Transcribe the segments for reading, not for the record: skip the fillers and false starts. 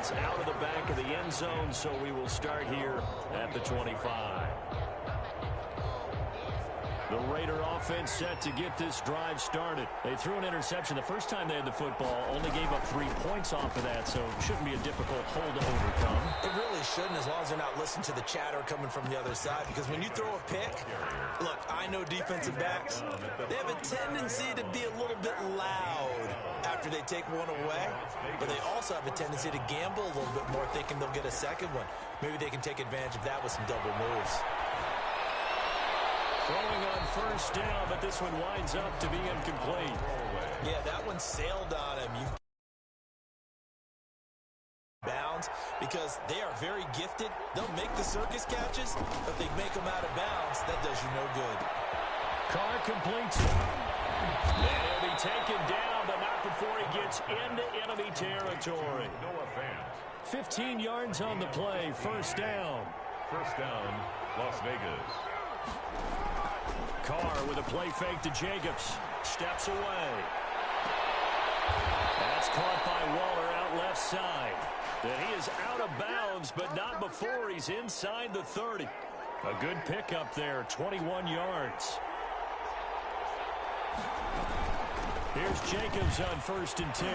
bounce out of the back of the end zone, so we will start here at the 25. The Raider offense set to get this drive started. They threw an interception the first time they had the football, only gave up 3 points off of that, so it shouldn't be a difficult hole to overcome. It really shouldn't, as long as they're not listening to the chatter coming from the other side, because when you throw a pick, look, I know defensive backs, they have a tendency to be a little bit loud after they take one away, but they also have a tendency to gamble a little bit more, thinking they'll get a second one. Maybe they can take advantage of that with some double moves. Throwing on first down, but this one winds up to be incomplete. Yeah, that one sailed on him. Bounds, because they are very gifted. They'll make the circus catches, but they make them out of bounds. That does you no good. Carr completes it. And he'll be taken down, but not before he gets into enemy territory. 15 yards on the play. First down. First down, Las Vegas. Carr with a play fake to Jacobs. Steps away. That's caught by Waller out left side. And he is out of bounds, but not before he's inside the 30. A good pickup there, 21 yards. Here's Jacobs on 1st and 10.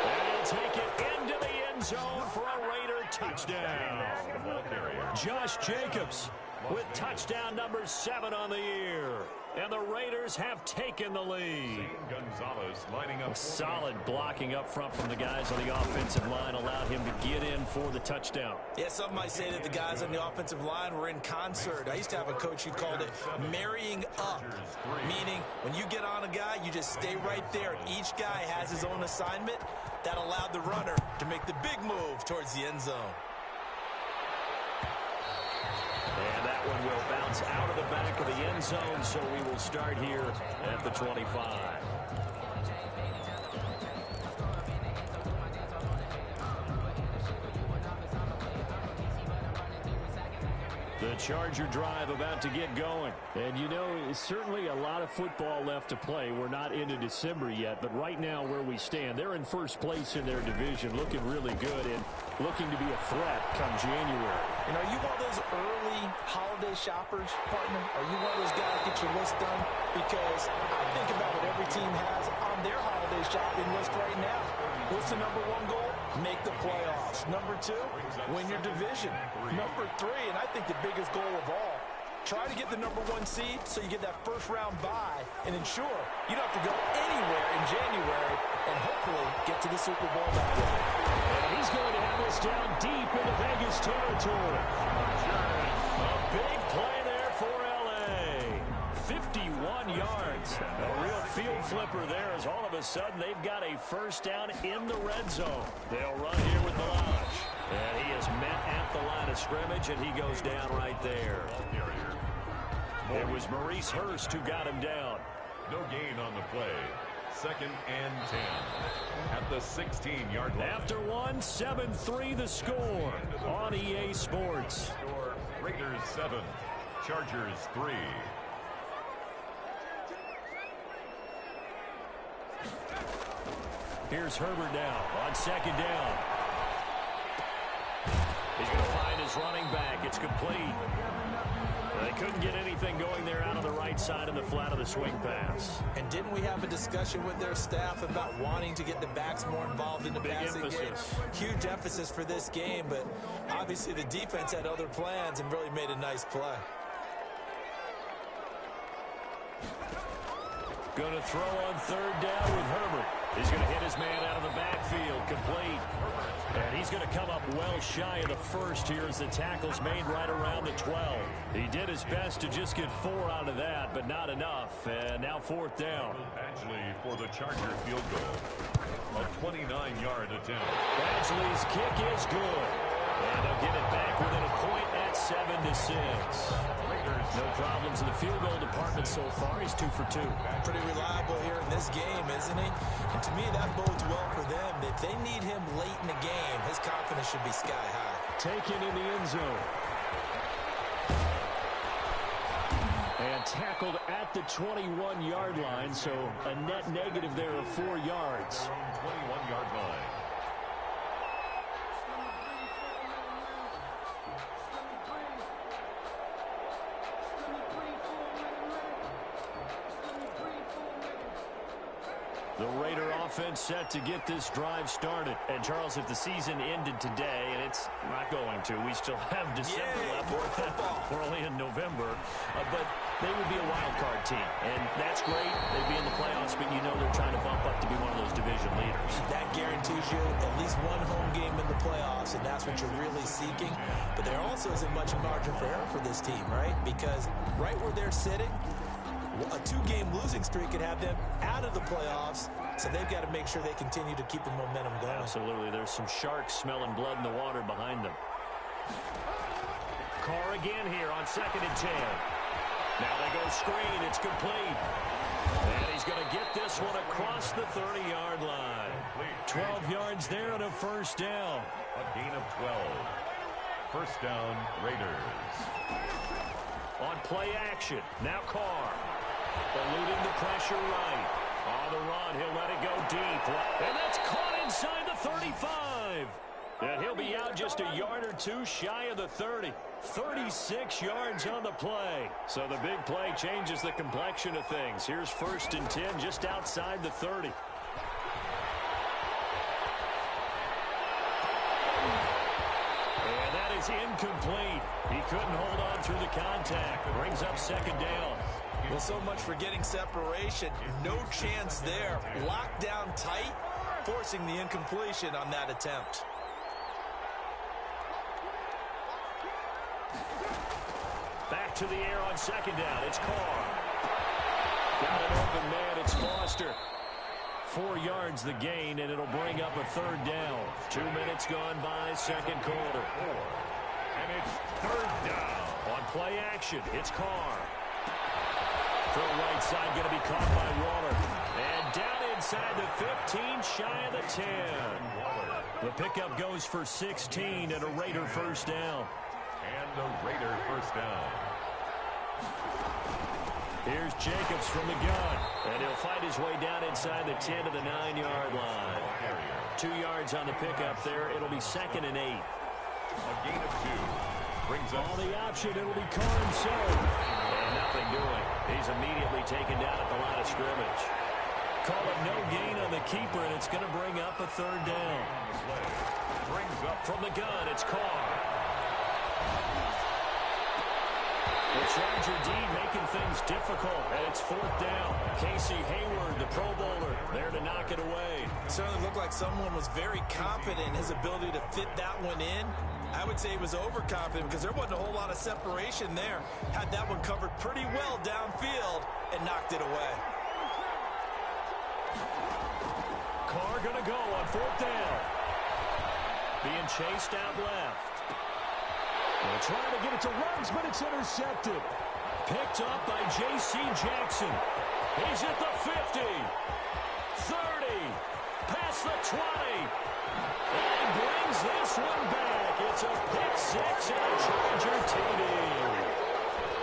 And he'll take it into the end zone for a Raider touchdown. Josh Jacobs with touchdown number 7 on the year. And the Raiders have taken the lead. Gonzalez lining up. Solid blocking up front from the guys on the offensive line allowed him to get in for the touchdown. Yeah, some might say that the guys on the offensive line were in concert. I used to have a coach who called it marrying up, meaning when you get on a guy, you just stay right there, and each guy has his own assignment. That allowed the runner to make the big move towards the end zone. And that one will bounce out of the back of the end zone, so we will start here at the 25. The Charger drive about to get going. And, you know, certainly a lot of football left to play. We're not into December yet, but right now where we stand, they're in first place in their division, looking really good and looking to be a threat come January. And are you one of those early holiday shoppers, partner? Are you one of those guys get your list done? Because I think about what every team has on their holiday shopping list right now. What's the number 1 goal? Make the playoffs. Number 2, win your division. Number 3, and I think the biggest goal of all, try to get the number 1 seed so you get that first-round bye and ensure you don't have to go anywhere in January and hopefully get to the Super Bowl that way. And he's going to have this down deep into Vegas territory. A big play there for L.A. 51 yards. A real field flipper there as all of a sudden they've got a first down in the red zone. They'll run here with Melange. And he is met at the line of scrimmage, and he goes down right there. It was Maurice Hurst who got him down. No gain on the play. 2nd and 10 at the 16-yard line. After one, 7-3 the score on EA Sports. Raiders 7, Chargers 3. Here's Herbert now on 2nd down. He's going to find his running back. It's complete. They couldn't get anything going there out of the right side of the flat of the swing pass. And didn't we have a discussion with their staff about wanting to get the backs more involved in the passing game? Huge emphasis for this game, but obviously the defense had other plans and really made a nice play. Going to throw on 3rd down with Herbert. He's going to hit his man out of the backfield, complete. And he's going to come up well shy of the first here as the tackle's made right around the 12. He did his best to just get 4 out of that, but not enough. And now 4th down. Badgley for the Charger field goal. A 29-yard attempt. Badgley's kick is good. And they'll get it back within a point at 7-6. No problems in the field goal department so far. He's 2 for 2. Pretty reliable here in this game, isn't he? And to me, that bodes well for them. If they need him late in the game, his confidence should be sky high. Taken in the end zone. And tackled at the 21-yard line, so a net negative there of 4 yards. 21-yard line. The Raider offense set to get this drive started. And, Charles, if the season ended today, and it's not going to, we still have December left. We're only in November. But they would be a wild card team. And that's great. They'd be in the playoffs, but you know they're trying to bump up to be one of those division leaders. That guarantees you at least one home game in the playoffs, and that's what you're really seeking. But there also isn't much margin for error for this team, right? Because right where they're sitting, a two-game losing streak could have them out of the playoffs, so they've got to make sure they continue to keep the momentum going. Absolutely. There's some sharks smelling blood in the water behind them. Carr again here on 2nd and 10. Now they go screen. It's complete. And he's going to get this one across the 30-yard line. 12 yards there and a first down. A gain of 12. First down, Raiders. On play action. Now Carr. Eluding the pressure right. On the run, he'll let it go deep. And that's caught inside the 35. And he'll be out just a yard or two shy of the 30. 36 yards on the play. So the big play changes the complexion of things. Here's 1st and 10 just outside the 30. And that is incomplete. He couldn't hold on through the contact. Brings up 2nd down. Well, so much for getting separation. No chance there. Locked down tight, forcing the incompletion on that attempt. Back to the air on 2nd down. It's Carr. Got an open man. It's Foster. 4 yards the gain, and it'll bring up a 3rd down. 2 minutes gone by, 2nd quarter. And it's 3rd down. On play action, it's Carr. From right side, going to be caught by Waller. And down inside the 15, shy of the 10. The pickup goes for 16 and a Raider first down. And a Raider first down. Here's Jacobs from the gun. And he'll fight his way down inside the 10 to the 9-yard line. 2 yards on the pickup there. It'll be 2nd and 8. A gain of 2. Brings up on the option. It'll be Carr himself. And nothing doing. He's immediately taken down at the line of scrimmage. Call it no gain on the keeper, and it's going to bring up a 3rd down. Brings up from the gun. It's Carr. The Charger D making things difficult, and it's 4th down. Casey Hayward, the Pro Bowler, there to knock it away. Certainly looked like someone was very confident in his ability to fit that one in. I would say he was overconfident because there wasn't a whole lot of separation there. Had that one covered pretty well downfield and knocked it away. Carr going to go on 4th down. Being chased out left. They're trying to get it to Ruggs, but it's intercepted. Picked up by J.C. Jackson. He's at the 50. 30. Past the 20. And brings this one back. It's a pick 6 and a Charger TD.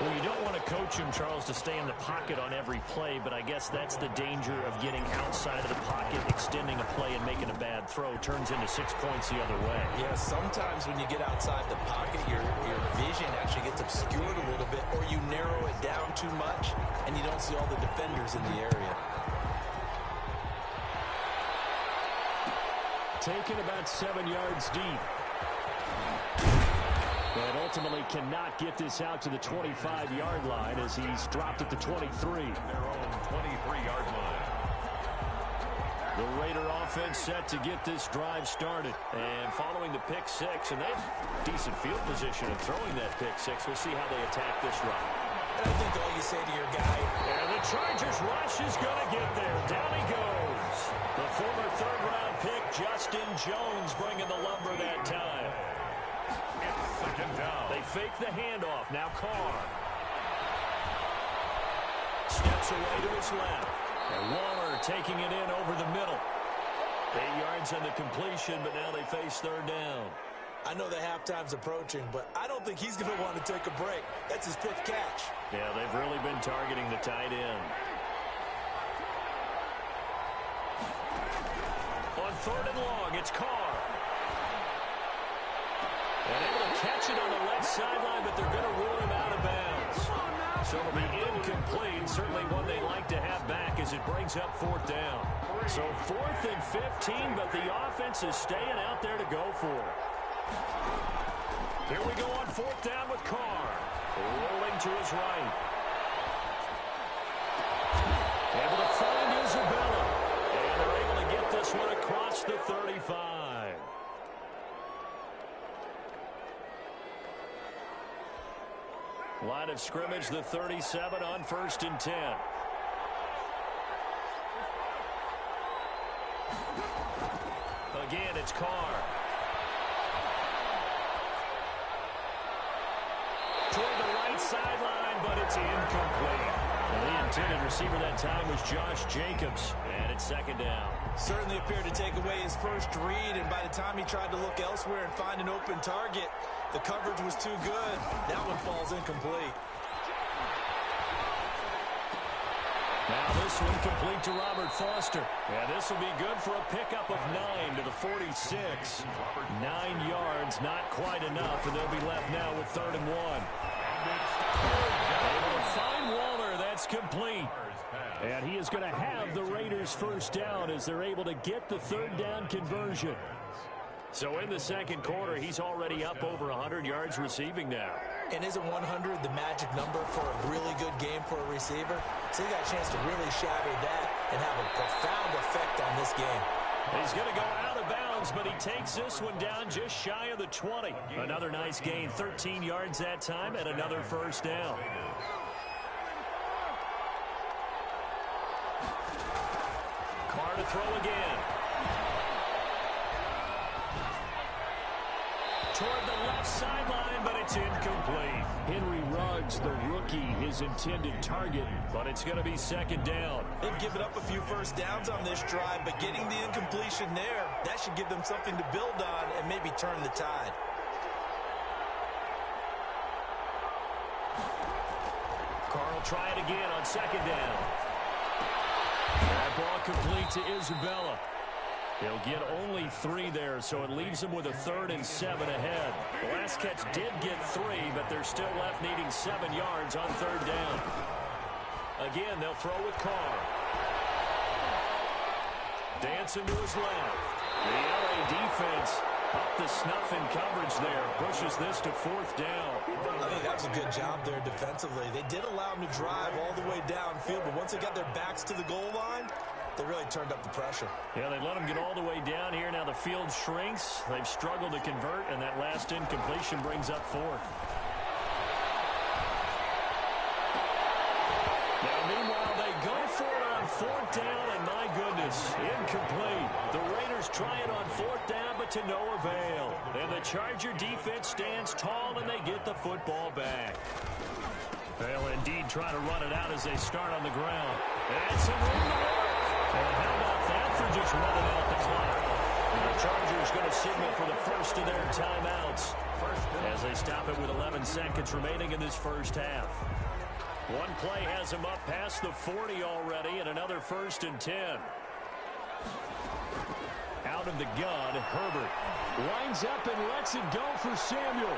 Well, you don't want to coach him, Charles, to stay in the pocket on every play, but I guess that's the danger of getting outside of the pocket, extending a play and making a bad throw. Turns into 6 points the other way. Yeah, sometimes when you get outside the pocket, your vision actually gets obscured a little bit, or you narrow it down too much, and you don't see all the defenders in the area. Taken about 7 yards deep. And ultimately cannot get this out to the 25-yard line as he's dropped at the 23. Their own 23-yard line. The Raider offense set to get this drive started. And following the pick 6, and they have decent field position in throwing that pick 6. We'll see how they attack this run. I think all you say to your guy. And the Chargers rush is going to get there. Down he goes. The former 3rd-round pick, Justin Jones, bringing the lumber that time. It's 2nd down. They fake the handoff. Now Carr. Steps away to his left. And Waller taking it in over the middle. 8 yards on the completion, but now they face 3rd down. I know the halftime's approaching, but I don't think he's going to want to take a break. That's his 5th catch. Yeah, they've really been targeting the tight end. On 3rd and long, it's Carr. And able to catch it on the left sideline, but they're going to rule him out of bounds. So it'll be incomplete. Certainly one they'd like to have back as it breaks brings up fourth down. So 4th and 15, but the offense is staying out there to go for it. Here we go on 4th down with Carr. Rolling to his right. Able to find Isabella. And they're able to get this one across the 35. Line of scrimmage, the 37 on 1st and 10. Again, it's Carr. Toward the right sideline, but it's incomplete. And the intended receiver that time was Josh Jacobs, and it's 2nd down. Certainly appeared to take away his first read, and by the time he tried to look elsewhere and find an open target, the coverage was too good. That one falls incomplete. Now this one complete to Robert Foster. And this will be good for a pickup of 9 to the 46. 9 yards, not quite enough, and they'll be left now with 3rd and 1. Able to find Waller. That's complete. And he is going to have the Raiders' first down as they're able to get the 3rd down conversion. So in the 2nd quarter, he's already up over 100 yards receiving now. And isn't 100 the magic number for a really good game for a receiver? So he got a chance to really shatter that and have a profound effect on this game. He's going to go out of bounds, but he takes this one down just shy of the 20. Another nice gain, 13 yards that time, and another first down. Carr to throw again. Toward the left sideline, but it's incomplete. Henry Ruggs, the rookie, his intended target, but it's going to be 2nd down. They've given up a few first downs on this drive, but getting the incompletion there, that should give them something to build on and maybe turn the tide. Carr will try it again on 2nd down. That ball complete to Isabella. He'll get only 3 there, so it leaves him with a 3rd and 7 ahead. The last catch did get 3, but they're still left needing 7 yards on 3rd down. Again, they'll throw with Carr. Dancing to his left. The LA defense up the snuff in coverage there. Pushes this to 4th down. I think that was a good job there defensively. They did allow him to drive all the way downfield, but once they got their backs to the goal line, they really turned up the pressure. Yeah, they let him get all the way down here. Now the field shrinks. They've struggled to convert, and that last incompletion brings up 4th. Now, meanwhile, they go for it on 4th down, and my goodness, incomplete. The Raiders try it on 4th down, but to no avail. And the Charger defense stands tall, and they get the football back. They'll indeed try to run it out as they start on the ground. And some room to work. And how about that for just running out the clock? And the Chargers going to signal for the first of their timeouts as they stop it with 11 seconds remaining in this first half. One play has him up past the 40 already, and another 1st and 10. Out of the gun, Herbert winds up and lets it go for Samuel.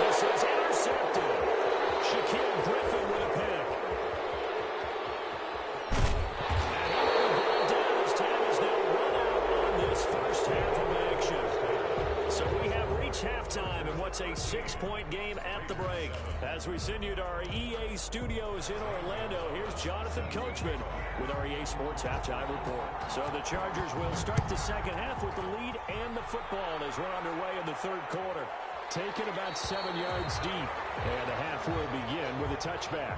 This is intercepted. Shaquille Griffin with a pick. Halftime in what's a 6-point game at the break. As we send you to our EA studios in Orlando, here's Jonathan Coachman with our EA Sports Halftime Report. So the Chargers will start the second half with the lead and the football as we're underway in the 3rd quarter. Taken about 7 yards deep, and the half will begin with a touchback.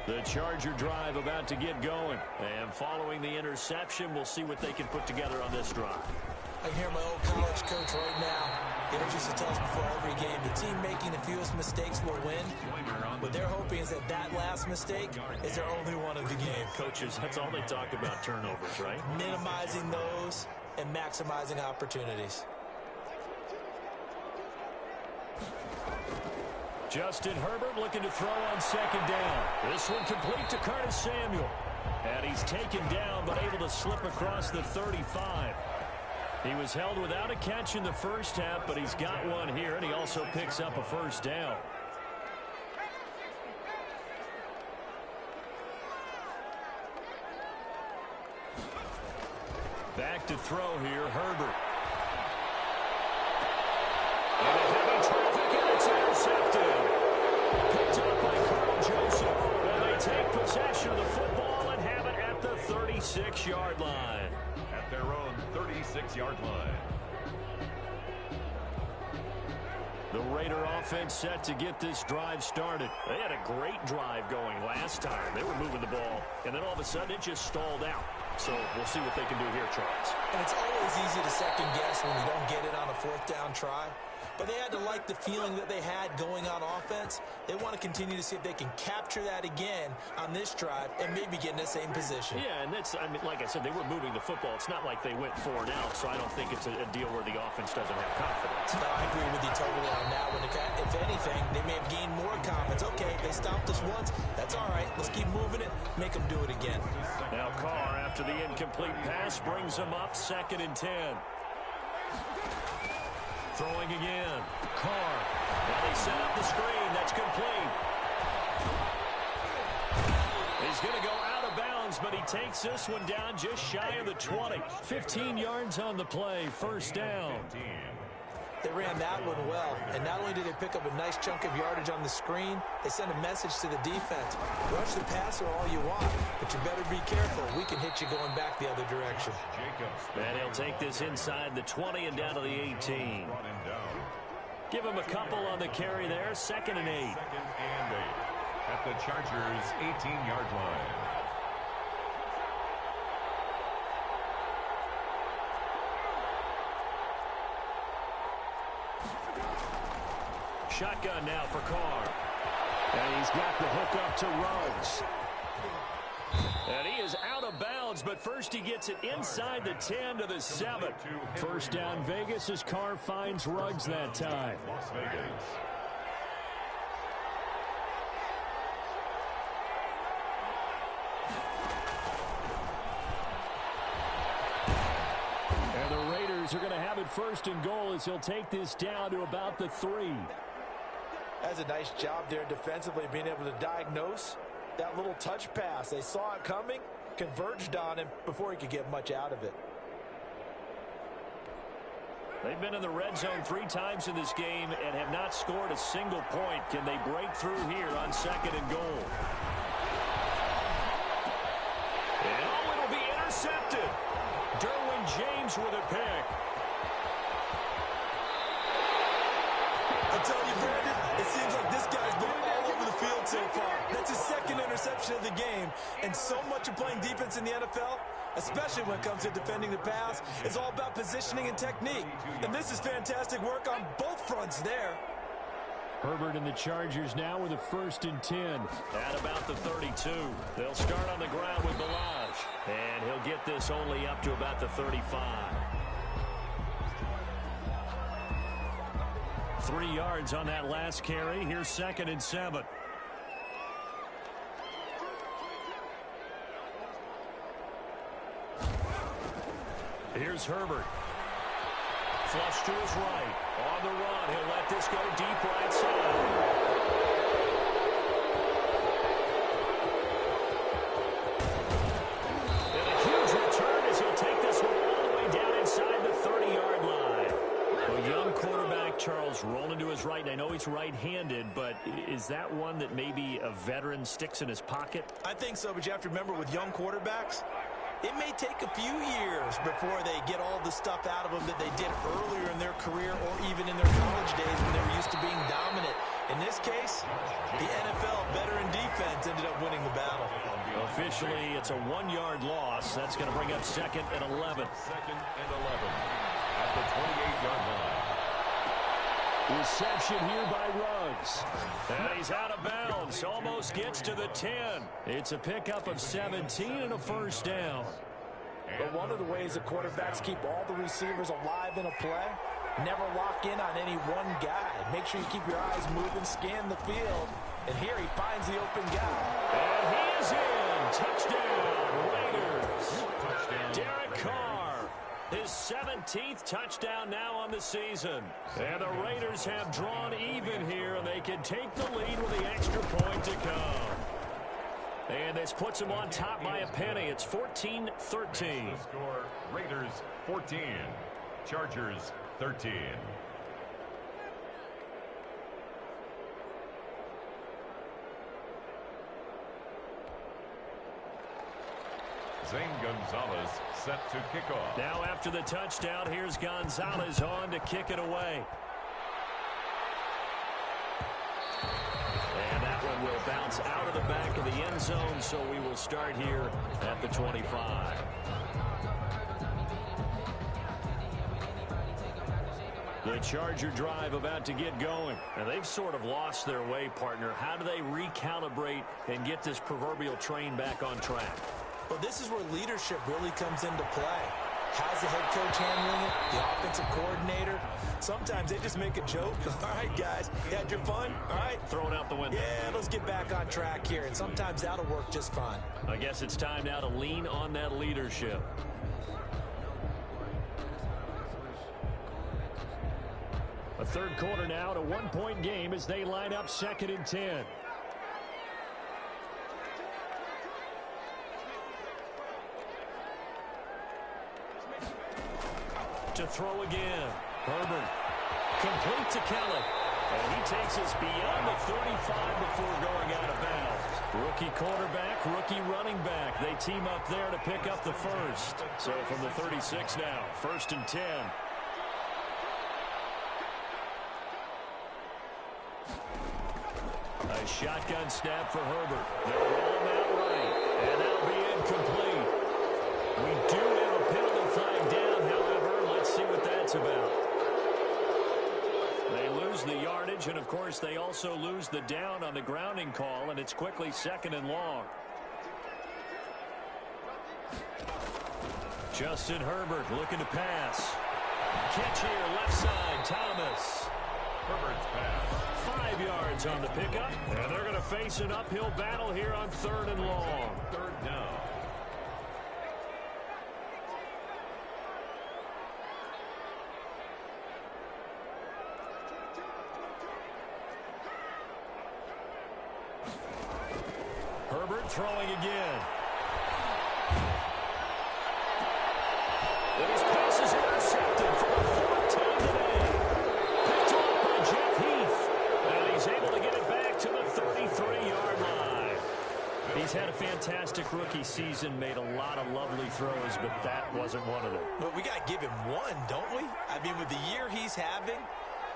The Charger drive about to get going. And following the interception, we'll see what they can put together on this drive. I hear my old college coach right now. He used to tell us before every game, the team making the fewest mistakes will win. What they're hoping is that last mistake is their only one of the game. Coaches, that's all they talk about, turnovers, right? Minimizing those and maximizing opportunities. Justin Herbert looking to throw on 2nd down. This one complete to Curtis Samuel. And he's taken down but able to slip across the 35. He was held without a catch in the first half, but he's got one here, and he also picks up a first down. Back to throw here, Herbert. And heavy traffic, and it's intercepted. Picked up by Carl Joseph. And they take possession of the football and have it at the 36-yard line. At their own 36-yard line. The Raider offense set to get this drive started. They had a great drive going last time. They were moving the ball, and then all of a sudden it just stalled out. So we'll see what they can do here, Charles. And it's always easy to second guess when you don't get it on a fourth down try. But they had to like the feeling that they had going on offense. They want to continue to see if they can capture that again on this drive and maybe get in the same position. Yeah, and that's, I mean, like I said, they were moving the football. It's not like they went 4 and out, so I don't think it's a deal where the offense doesn't have confidence. No, I agree with you totally on that one. If anything, they may have gained more confidence. Okay, they stopped us once. That's all right. Let's keep moving it. Make them do it again. Now Carr, after the incomplete pass, brings them up 2nd and 10. Throwing again. Carr. Now they set up the screen. That's complete. He's going to go out of bounds, but he takes this one down just shy of the 20. 15 yards on the play. First down. They ran that one well, and not only did they pick up a nice chunk of yardage on the screen, they sent a message to the defense. Rush the passer all you want, but you better be careful. We can hit you going back the other direction. And he'll take this inside the 20 and down to the 18. Give him a couple on the carry there. 2nd and 8. 2nd and 8 at the Chargers' 18-yard line. Shotgun now for Carr. And he's got the hook up to Ruggs. And he is out of bounds, but first he gets it inside the 10 to the 7. First down Vegas as Carr finds Ruggs that time. Las Vegas. And the Raiders are going to have it 1st and goal as he'll take this down to about the 3. That's a nice job there defensively, being able to diagnose that little touch pass. They saw it coming, converged on him before he could get much out of it. They've been in the red zone 3 times in this game and have not scored a single point. Can they break through here on 2nd and goal? And oh, it'll be intercepted. Derwin James with a pick. I tell you, Brandon, it seems like this guy's been all over the field so far. That's his 2nd interception of the game. And so much of playing defense in the NFL, especially when it comes to defending the pass, is all about positioning and technique. And this is fantastic work on both fronts there. Herbert and the Chargers now with a 1st and 10. At about the 32. They'll start on the ground with Balaj. And he'll get this only up to about the 35. 3 yards on that last carry. Here's 2nd and 7. Here's Herbert. Flush to his right. On the run. He'll let this go deep right side. And a huge return as he'll take this one all the way down inside the 30-yard line. A young quarterback, Charles, rolling to his right. And I know he's right-handed, but is that one that maybe a veteran sticks in his pocket? I think so, but you have to remember with young quarterbacks, it may take a few years before they get all the stuff out of them that they did earlier in their career or even in their college days when they were used to being dominant. In this case, the NFL veteran defense ended up winning the battle. Officially, it's a 1-yard loss. That's going to bring up 2nd and 11. 2nd and 11 at the 28-yard line. Reception here by Ruggs. And he's out of bounds. Almost gets to the 10. It's a pickup of 17 and a first down. But one of the ways the quarterbacks keep all the receivers alive in a play, never lock in on any one guy. Make sure you keep your eyes moving, scan the field. And here he finds the open guy. And he is in. Touchdown, Raiders. Touchdown. Derek Carr, his 17th touchdown now on the season. And the Raiders have drawn even here, and they can take the lead with the extra point to come. And this puts them on top by a penny. It's 14-13. The score, Raiders 14, Chargers 13. Zane Gonzalez set to kick off. Now after the touchdown, here's Gonzalez on to kick it away. And that one will bounce out of the back of the end zone, so we will start here at the 25. The Charger drive about to get going. And they've sort of lost their way, partner. How do they recalibrate and get this proverbial train back on track? Well, this is where leadership really comes into play. How's the head coach handling it? The offensive coordinator? Sometimes they just make a joke. All right, guys, you had your fun? All right. Throw it out the window. Yeah, let's get back on track here. And sometimes that'll work just fine. I guess it's time now to lean on that leadership. A third quarter now, to 1-point game as they line up 2nd and 10. To throw again. Herbert. Complete to Kelly. And he takes us beyond the 35 before going out of bounds. Rookie quarterback, rookie running back. They team up there to pick up the first. So from the 36 now, 1st and 10. A shotgun snap for Herbert. They'll roll him out right. And that'll be incomplete. We do have a penalty flag down, however. Let's see what that's about. They lose the yardage, and of course they also lose the down on the grounding call, and it's quickly 2nd and long. Justin Herbert looking to pass. Catch here, left side, Thomas. Herbert's pass. 5 yards on the pickup, and they're going to face an uphill battle here on 3rd and long. 3rd down. Herbert throwing again. And his pass is intercepted for the 4th time today. Picked off by Jeff Heath. And he's able to get it back to the 33-yard line. He's had a fantastic rookie season, made a lot of lovely throws, but that wasn't one of them. But we got to give him one, don't we? I mean, with the year he's having,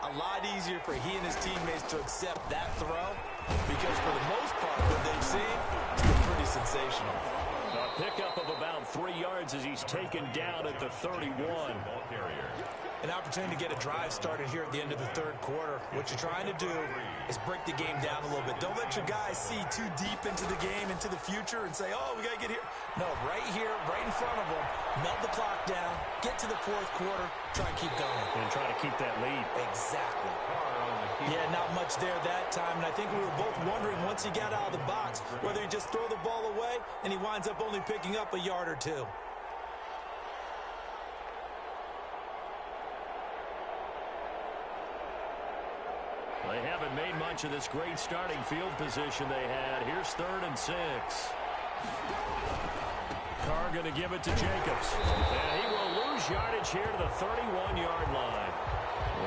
a lot easier for he and his teammates to accept that throw, because for the most part, what they've seen, it's been pretty sensational. A pickup of about 3 yards as he's taken down at the 31. Ball carrier. An opportunity to get a drive started here at the end of the 3rd quarter. What you're trying to do is break the game down a little bit. Don't let your guys see too deep into the game, into the future, and say, oh, we got to get here. No, right here, right in front of them, melt the clock down, get to the 4th quarter, try and keep going. And try to keep that lead. Exactly. Yeah, not much there that time, and I think we were both wondering once he got out of the box whether he just throw the ball away and he winds up only picking up a yard or two. They haven't made much of this great starting field position they had. Here's 3rd and 6. Carr going to give it to Jacobs. And he will lose yardage here to the 31-yard line.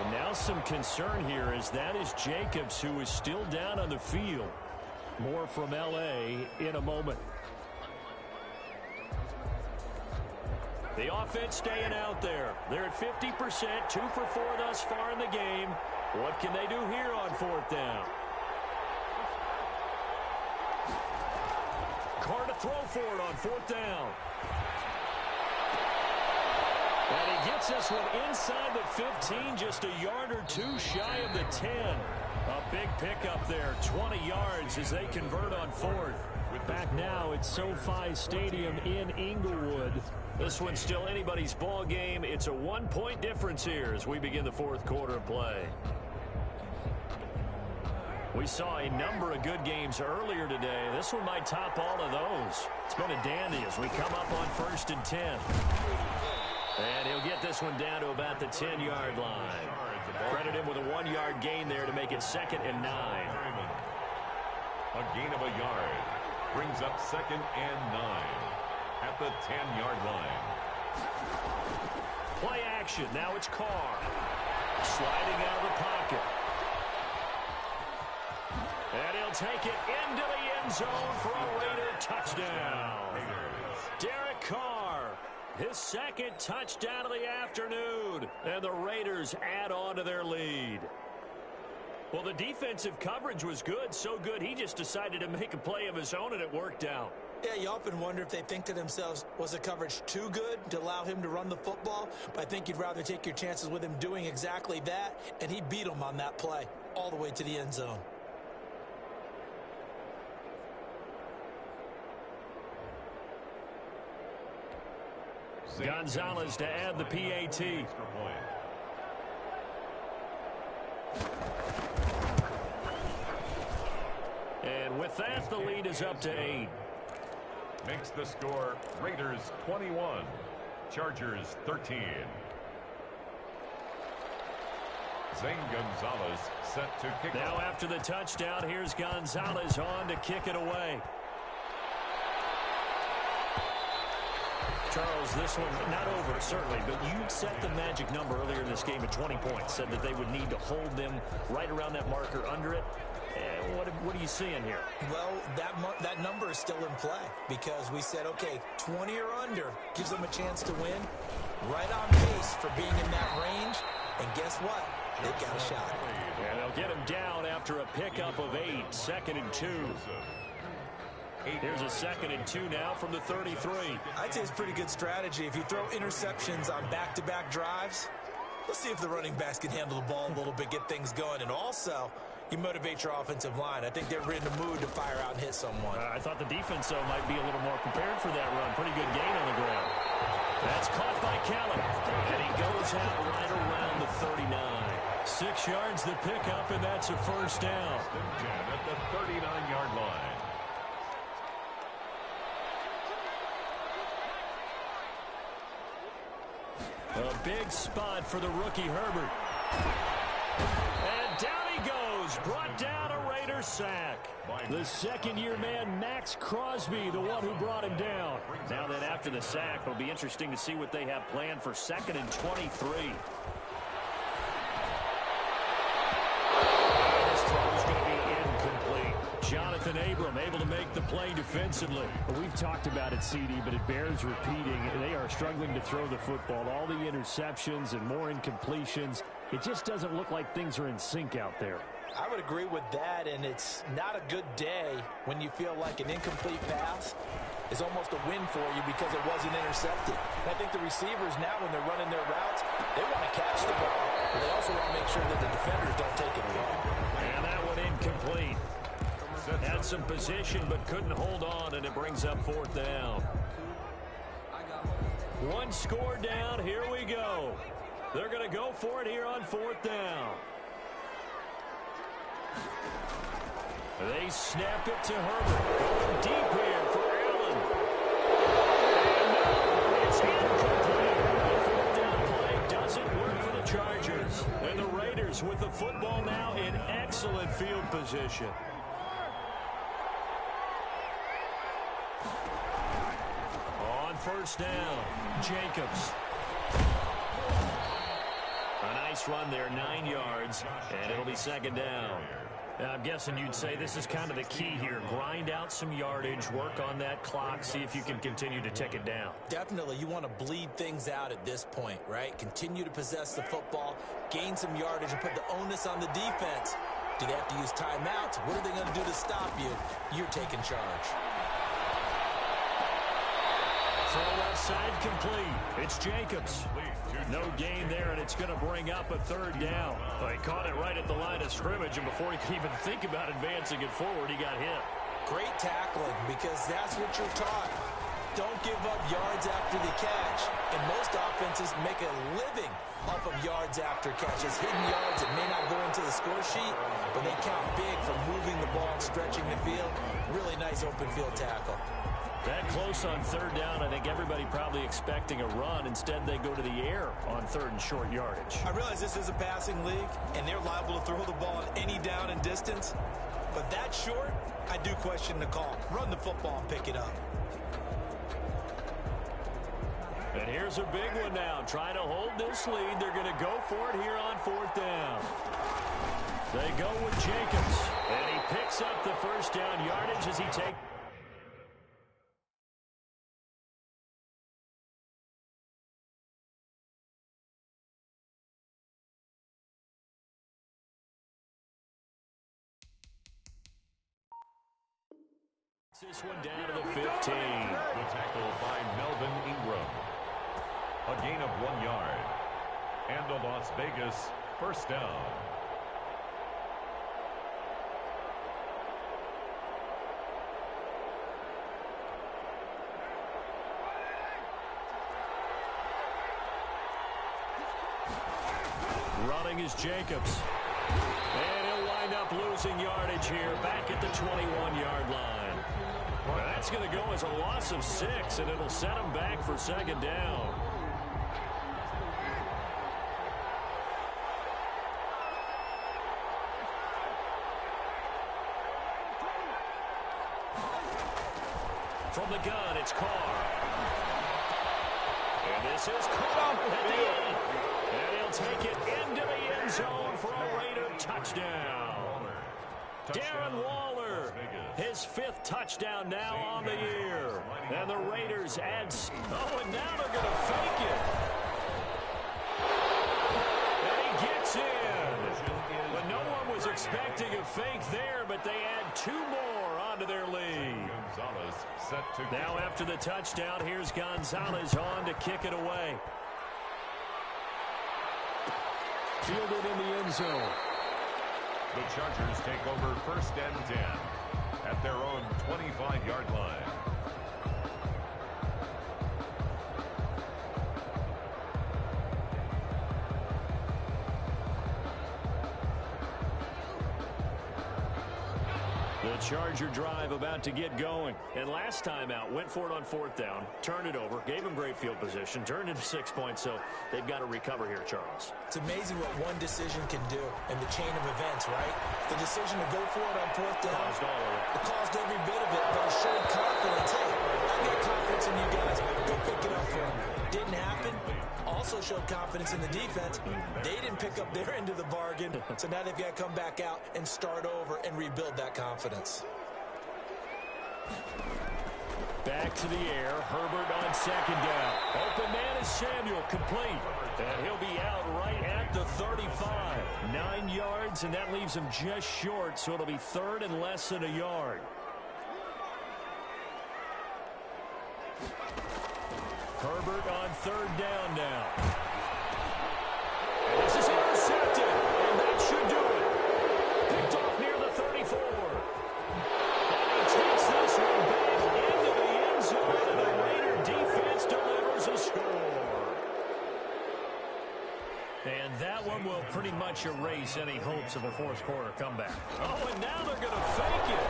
And now some concern here is that is Jacobs, who is still down on the field. More from L.A. in a moment. The offense staying out there. They're at 50%, 2 for 4 thus far in the game. What can they do here on 4th down? Carr to throw for it on 4th down. And he gets this one inside the 15, just a yard or two shy of the 10. A big pickup there, 20 yards as they convert on 4th. Back now at SoFi Stadium in Inglewood. This one's still anybody's ball game. It's a 1-point difference here as we begin the 4th quarter of play. We saw a number of good games earlier today. This one might top all of those. It's been a dandy as we come up on 1st and 10. And he'll get this one down to about the 10-yard line. Credit him with a 1-yard gain there to make it 2nd and 9. A gain of a yard brings up 2nd and 9 at the 10-yard line. Play action. Now it's Carr. Sliding out of the pocket. And he'll take it into the end zone for a Raider touchdown. Derek Carr, his 2nd touchdown of the afternoon. And the Raiders add on to their lead. Well, the defensive coverage was good, so good he just decided to make a play of his own, and it worked out. Yeah, you often wonder if they think to themselves, was the coverage too good to allow him to run the football? But I think you'd rather take your chances with him doing exactly that, and he beat him on that play all the way to the end zone. Gonzalez to add the PAT. And with that, the lead is up to 8. Makes the score Raiders 21, Chargers 13. Zane Gonzalez set to kick now off. After the touchdown, here's Gonzalez on to kick it away. Charles, this one not over, certainly, but you set the magic number earlier in this game at 20 points, said that they would need to hold them right around that marker under it. What are you seeing here? Well, that number is still in play because we said, okay, 20 or under gives them a chance to win. Right on pace for being in that range. And guess what? They've got a shot. And they'll get him down after a pickup of 8, 2nd and 2. Here's a 2nd and 2 now from the 33. I'd say it's pretty good strategy. If you throw interceptions on back-to-back drives, let's see if the running backs can handle the ball a little bit, get things going. And also, you motivate your offensive line. I think they're in the mood to fire out and hit someone. I thought the defense, though, might be a little more prepared for that run. Pretty good gain on the ground. That's caught by Kelly. And he goes out right around the 39. 6 yards the pickup, and that's a first down. At the 39-yard line. A big spot for the rookie Herbert. And down he goes. Brought down a Raider sack. The second-year man, Max Crosby, the one who brought him down. Now that after the sack, it'll be interesting to see what they have planned for 2nd and 23. This throw is going to be incomplete. Jonathan Abram able to make the play defensively. Well, we've talked about it, CD, but it bears repeating. They are struggling to throw the football. All the interceptions and more incompletions. It just doesn't look like things are in sync out there. I would agree with that, and it's not a good day when you feel like an incomplete pass is almost a win for you because it wasn't intercepted. And I think the receivers now, when they're running their routes, they want to catch the ball, but they also want to make sure that the defenders don't take it away. And that one incomplete. Had some position but couldn't hold on, and it brings up 4th down. 1 score down. Here we go. They're going to go for it here on 4th down. They snap it to Herbert. Going deep here for Allen. And no, it's incomplete. The 4th down play doesn't work for the Chargers. And the Raiders with the football now in excellent field position. On 1st down, Jacobs. A nice run there, 9 yards, and it'll be 2nd down. I'm guessing you'd say this is kind of the key here. Grind out some yardage, work on that clock, see if you can continue to tick it down. Definitely, you want to bleed things out at this point, right? Continue to possess the football, gain some yardage, and put the onus on the defense. Do they have to use timeouts? What are they going to do to stop you? You're taking charge. Throw left side complete. It's Jacobs. No gain there, and it's going to bring up a 3rd down. He caught it right at the line of scrimmage, and before he could even think about advancing it forward, he got hit. Great tackling, because that's what you're taught. Don't give up yards after the catch. And most offenses make a living off of yards after catches. Hidden yards that may not go into the score sheet, but they count big for moving the ball and stretching the field. Really nice open field tackle. That close on third down, I think everybody probably expecting a run. Instead, they go to the air on third and short yardage. I realize this is a passing league, and they're liable to throw the ball at any down and distance. But that short, I do question the call. Run the football and pick it up. And here's a big one now. Trying to hold this lead. They're going to go for it here on fourth down. They go with Jacobs. And he picks up the first down yardage as he takes. This one down to the 15. The tackle by Melvin Ingram. A gain of 1 yard. And a Las Vegas first down. Running is Jacobs. And he'll wind up losing yardage here back at the 21-yard line. That's going to go as a loss of 6, and it'll set him back for second down. From the gun, it's Carr. And this is Carr at the end. And he'll take it into the end zone for a Raider touchdown. Darren Waller, his 5th touchdown now on the year. And the Raiders add... Oh, and now they're going to fake it. And he gets in. But no one was expecting a fake there, but they add 2 more onto their lead. Now after the touchdown, here's Gonzalez on to kick it away. Fielded in the end zone. The Chargers take over first and 10 at their own 25-yard line. The Charger drive about to get going. And last time out, went for it on fourth down, turned it over, gave him great field position, turned it to 6 points, so they've got to recover here, Charles. It's amazing what one decision can do in the chain of events, right? The decision to go for it on fourth down. It caused every bit of it, but it showed confidence. Hey, I got confidence in you guys. Go pick it up for them. Didn't happen. Also showed confidence in the defense. They didn't pick up their end of the bargain, so now they've got to come back out and start over and rebuild that confidence. Back to the air. Herbert on second down. Open man is Samuel, complete. And he'll be out right at the 35. 9 yards, and that leaves him just short, so it'll be third and less than a yard. Herbert on third down now. And this is intercepted, and that should do it. Picked off near the 34. And he takes this one back into the end zone, and the Raider defense delivers a score. And that one will pretty much erase any hopes of a fourth quarter comeback. Oh, and now they're going to fake it.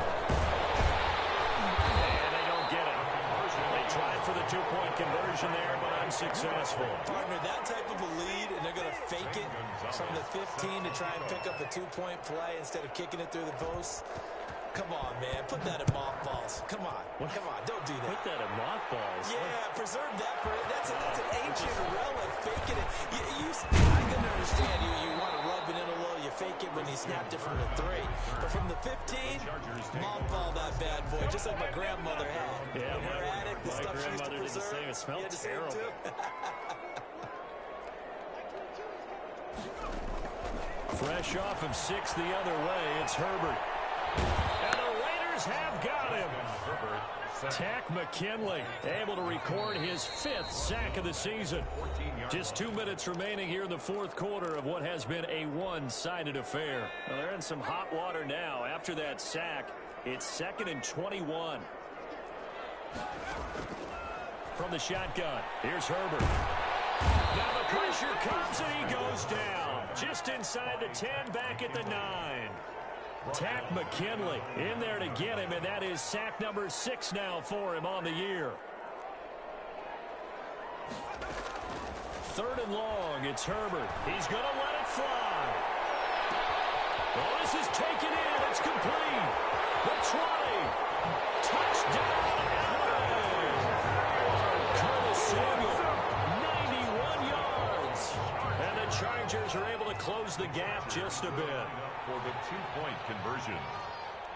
And they don't get it. They tried for the 2-point conversion there, but unsuccessful. Partner, that type of a lead, and they're going to fake it from the 15 to try and pick up a 2-point play instead of kicking it through the post. Come on, man. Put that in mothballs. Come on. Come on. Don't do that. Put that in mothballs? Yeah, preserve that. That's an ancient relic. Faking it. I can understand you want to rub it in a little. You fake it when he snapped it from the 3. But from the 15, mothball that bad boy, just like my grandmother had. Yeah, in her attic, the stuff she used to did the preserve. same. It smelled terrible. Fresh off of 6 the other way, it's Herbert. And the Raiders have got him. Takk McKinley able to record his 5th sack of the season. Just 2 minutes remaining here in the fourth quarter of what has been a one-sided affair. Well, they're in some hot water now. After that sack, it's 2nd and 21. From the shotgun, here's Herbert. Now the pressure comes and he goes down. Just inside the 10, back at the 9. Takk McKinley in there to get him, and that is sack number 6 now for him on the year. 3rd and long. It's Herbert. He's going to let it fly. Well, this is taken in. It's complete. The 20. Touchdown, LA. Curtis Samuel, 91 yards. And the Chargers are able to close the gap just a bit. For the 2-point conversion.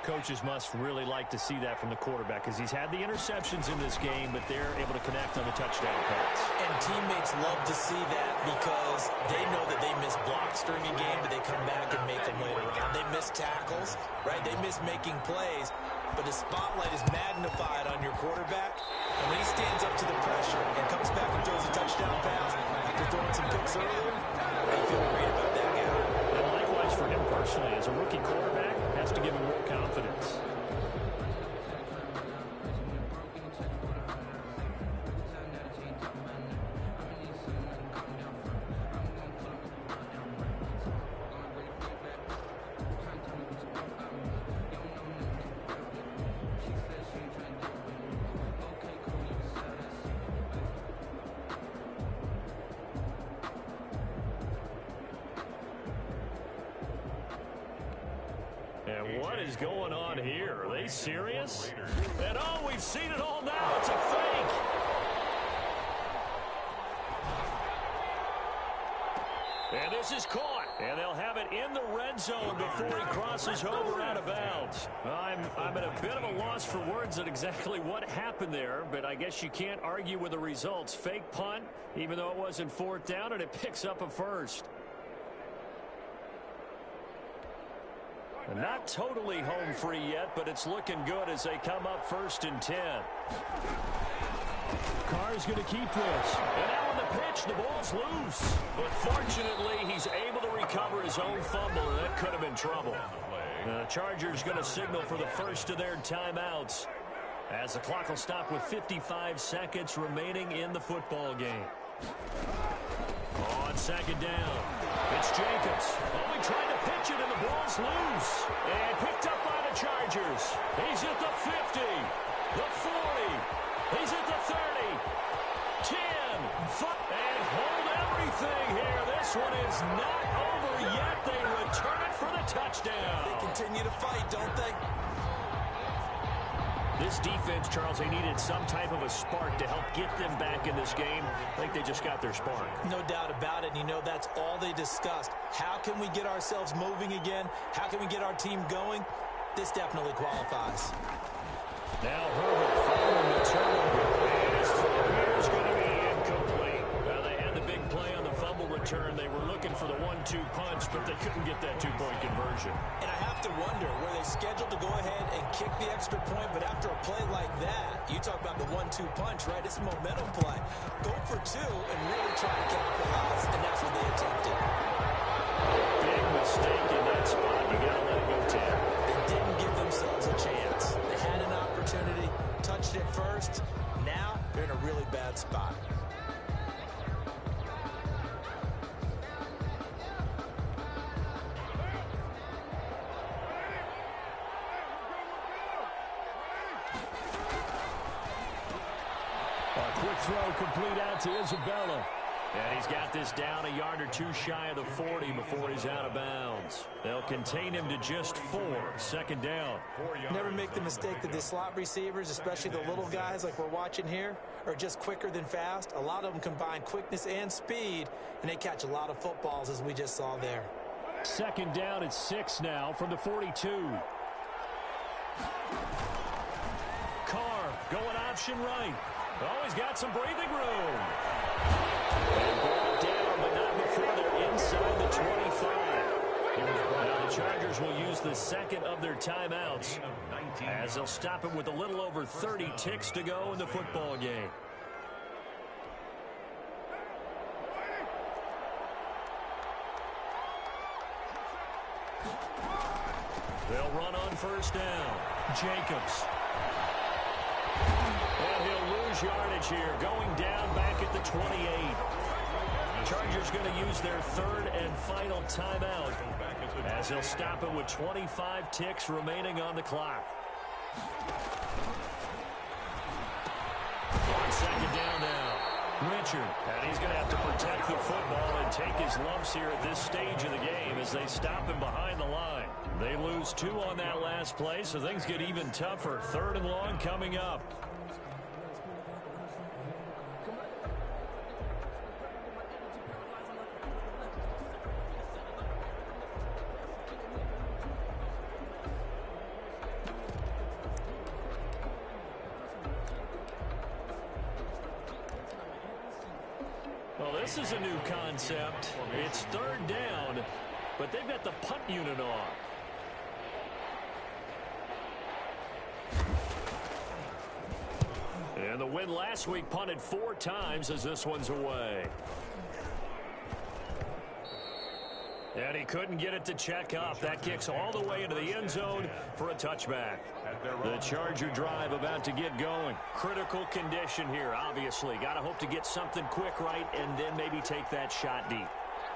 Coaches must really like to see that from the quarterback because he's had the interceptions in this game, but they're able to connect on the touchdown pass. And teammates love to see that because they know that they miss blocks during a game, but they come back and make them later on. They miss tackles, right? They miss making plays, but the spotlight is magnified on your quarterback. And when he stands up to the pressure and comes back and throws a touchdown pass after throwing some picks earlier, they feel great about that guy. And likewise for him personally, as a rookie quarterback, has to give him more confidence. And what is going on here? Are they serious? And oh, we've seen it all now. It's a fake. And this is caught. And they'll have it in the red zone before he crosses over out of bounds. I'm at a bit of a loss for words at exactly what happened there, but I guess you can't argue with the results. Fake punt, even though it wasn't 4th down, and it picks up a first. And not totally home free yet, but it's looking good as they come up 1st and 10. Carr's going to keep this. And now on the pitch, the ball's loose. But fortunately, he's able to recover his own fumble, and that could have been trouble. The Chargers going to signal for the first of their timeouts as the clock will stop with 55 seconds remaining in the football game. On 2nd down, it's Jacobs. Oh, he tried to pitch it, and the ball's loose. And picked up by the Chargers. He's at the 50, the 40. He's at the 30, 10, and hold everything here. This one is not over yet. They return it for the touchdown. They continue to fight, don't they? This defense, Charles, they needed some type of a spark to help get them back in this game. I think they just got their spark. No doubt about it. And you know, that's all they discussed. How can we get ourselves moving again? How can we get our team going? This definitely qualifies. Now Herbert following the turnover. And his throw here is going to be incomplete. Now they had the big play on the fumble return. They were looking for the 1-2 punch, but they couldn't get that 2-point conversion. And I have to wonder, were they scheduled to go ahead and kick the extra point, but after a play like that, you talk about the 1-2 punch, right? It's a momentum play. Go for 2 and really try to capitalize, and that's what they attempted. Big mistake in that spot. You got to let it go 10. They didn't give themselves a chance. They had an opportunity, touched it first. Now they're in a really bad spot. Quick throw complete out to Isabella. And he's got this down a yard or 2 shy of the 40 before he's out of bounds. They'll contain him to just 4. 2nd down. Never make the mistake that the slot receivers, especially the little guys like we're watching here, are just quicker than fast. A lot of them combine quickness and speed, and they catch a lot of footballs, as we just saw there. 2nd down at 6 now from the 42. Carr going option right. Oh, he's got some breathing room. And brought down, but not before they're inside the 25. Now the Chargers will use the 2nd of their timeouts as they'll stop it with a little over 30 ticks to go in the football game. They'll run on 1st down. Jacobs. And he'll lose yardage here, going down back at the 28. Chargers going to use their 3rd and final timeout as he'll stop it with 25 ticks remaining on the clock. On second down now, Richard. And he's going to have to protect the football and take his lumps here at this stage of the game as they stop him behind the line. They lose 2 on that last play, so things get even tougher. 3rd and long coming up. Well, this is a new concept. It's 3rd down, but they've got the punt unit on. And the win last week punted 4 times as this one's away. And he couldn't get it to check up. That kicks all the way into the end zone for a touchback. The Charger drive about to get going. Critical condition here, obviously. Got to hope to get something quick right and then maybe take that shot deep.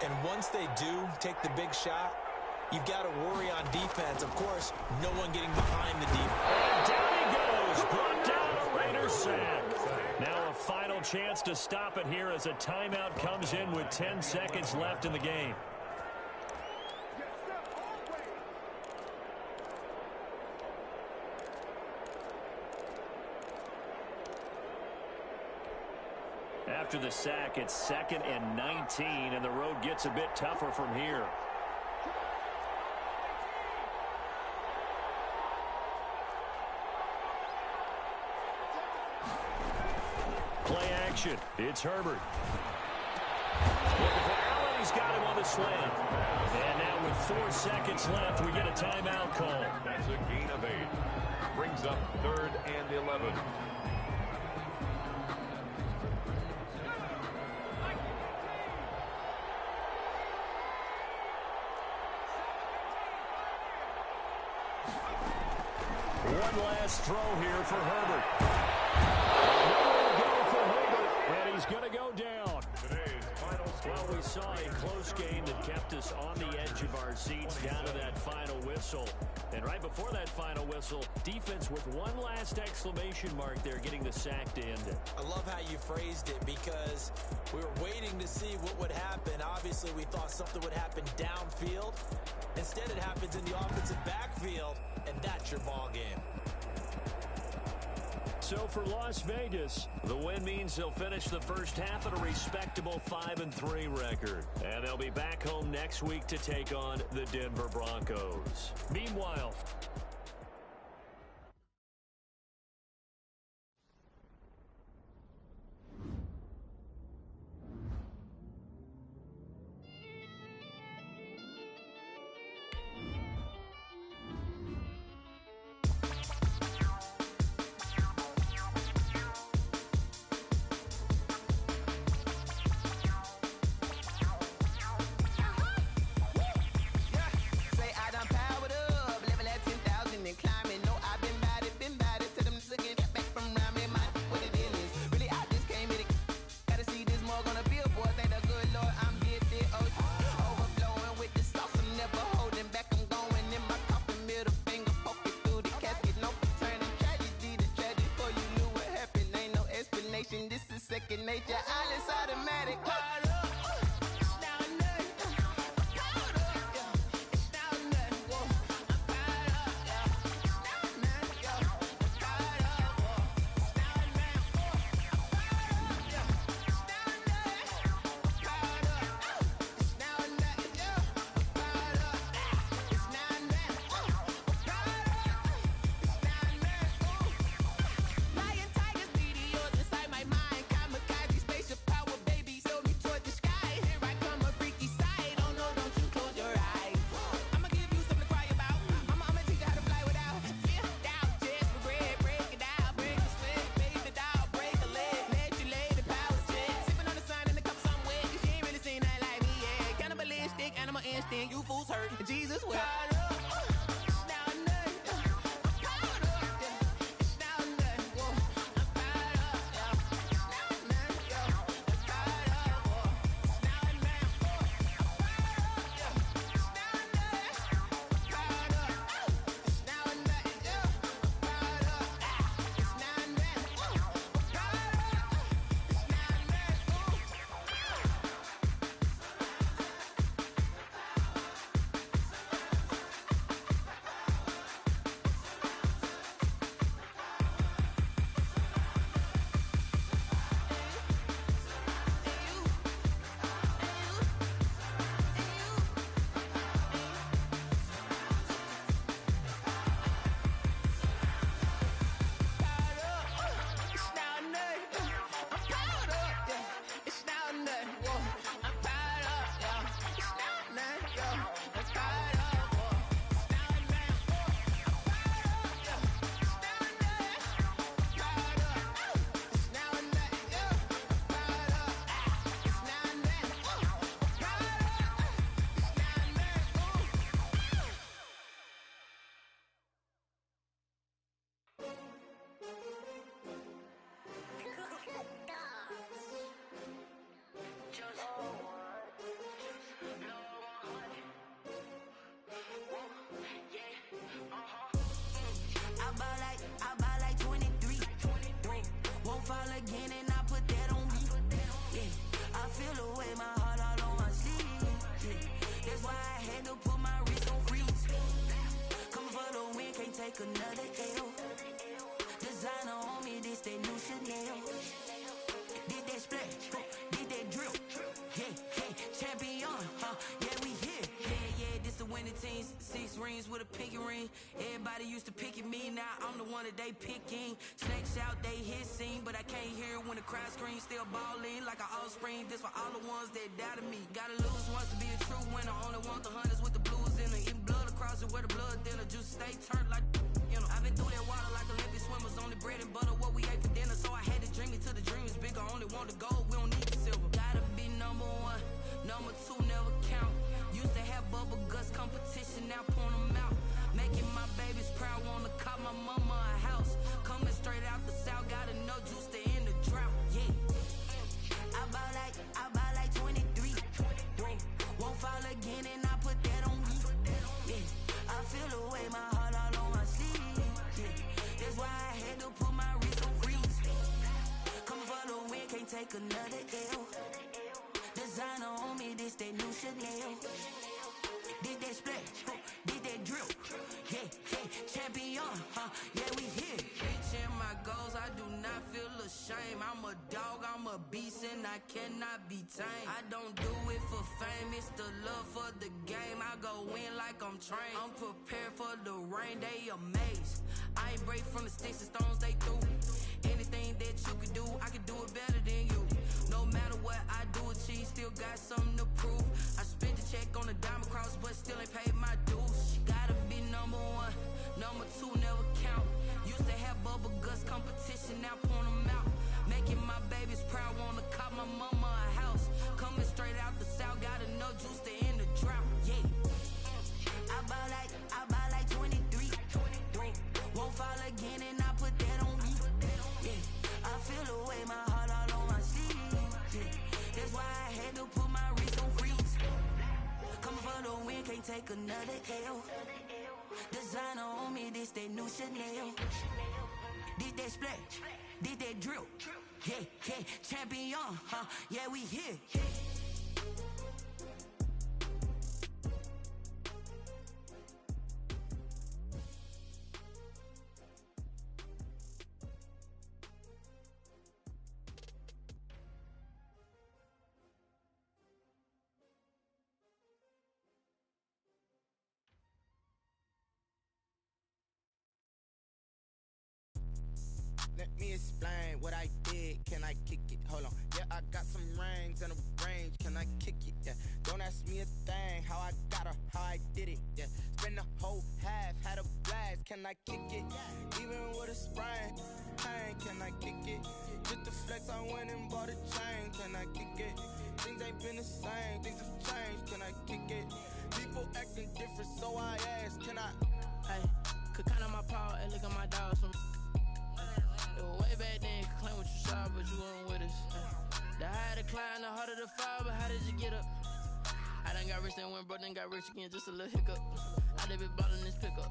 And once they do take the big shot, you've got to worry on defense. Of course, no one getting behind the defense. And down he goes. Brought down a Raiders sack. Now a final chance to stop it here as a timeout comes in with 10 seconds left in the game. After the sack, it's 2nd and 19, and the road gets a bit tougher from here. Play action. It's Herbert. Looking for Allen. He's got him on the slant. And now with 4 seconds left, we get a timeout call. That's a gain of 8. Brings up 3rd and 11. One last throw here for Herbert. Nowhere to go for Herbert, and he's going to go down. Today's final score. Well, we saw a close game that kept us on the edge of our seats down to that final whistle. And right before that final whistle, defense with one last exclamation mark there, getting the sack to end it. I love how you phrased it because we were waiting to see what would happen. Obviously, we thought something would happen downfield. Instead, it happens in the offensive backfield, and that's your ball game. So for Las Vegas, the win means they'll finish the first half at a respectable 5-3 record. And they'll be back home next week to take on the Denver Broncos. Meanwhile, you fools hurt. Jesus will. take another L. Designer on me, this that new Chanel. Did that splash, did that drill. Yeah, champion, yeah, we here. Yeah, this the winning teams. 6 rings with a pinky ring. Everybody used to pick at me, now I'm the one that they picking. Snakes out, they hit scene, but I can't hear when the crowd screams. Still balling like an offspring. This for all the ones that doubted me. Gotta lose once to be a true winner. Only want the hunters with the blues in it. Eating blood across it where the blood dinner. Juice stay turned like, you know. I've been through that water like Olympic swimmers. Only bread and butter, what we ate for dinner. So I had to dream it till the dream is bigger. Only want the gold, we don't need the silver. Gotta be number 1, number 2 never count. Used to have bubble guts competition, now point them out. Making my babies proud, wanna call my mama a house. Coming straight out the south, gotta know juice to end the drought. Yeah, I bought like 23. Whoa, won't fall again and I put that on me. Yeah, I feel the way, my heart all on my sleeve. Yeah, that's why I had to put my wrist on freeze. Coming for the win, can't take another L. Designer on me, this that new Chanel. Did that splash, did that drill. Yeah, champion, yeah, we here. Reaching my goals, I do not feel ashamed. I'm a dog, I'm a beast, and I cannot be tamed. I don't do it for fame, it's the love for the game. I go in like I'm trained. I'm prepared for the rain, they amazed. I ain't break from the sticks and stones they threw. Anything that you could do, I could do it better than you. No matter what I do, achieve, still got something to prove. I spent the check on the diamond cross, but still ain't paid my dues. Gotta be number 1, number 2 never count. Used to have bubble guts competition, now point them out. Making my babies proud, wanna call my mama a house. Coming straight out the south, gotta know juice to end the drought. Yeah, I bought like 23. Won't fall again and I put that on me. Yeah, I feel the way, my heart all on my sleeve. Yeah, that's why I had to put my wrist on freeze. Coming for the win, can't take another L. Designer on me, this that new Chanel. Did that splash, did that drill. Yeah, champion, yeah, we here. Let me explain what I did. Can I kick it? Hold on. Yeah, I got some rings and a range. Can I kick it? Yeah. Don't ask me a thing. How I got her, how I did it. Yeah. Spend the whole half, had a blast. Can I kick it? Even with a sprain. Pain, can I kick it? Just the flex, I went and bought a chain. Can I kick it? Things ain't been the same. Things have changed. Can I kick it? People acting different, so I ask. Can I? Hey, could count on my power and look at my dogs from. Way back then, you could claim what you saw, but you weren't with us. The higher the climb, the harder the fall, but how did you get up? I done got rich, then went broke, then got rich again, just a little hiccup. I done been ballin' this pickup.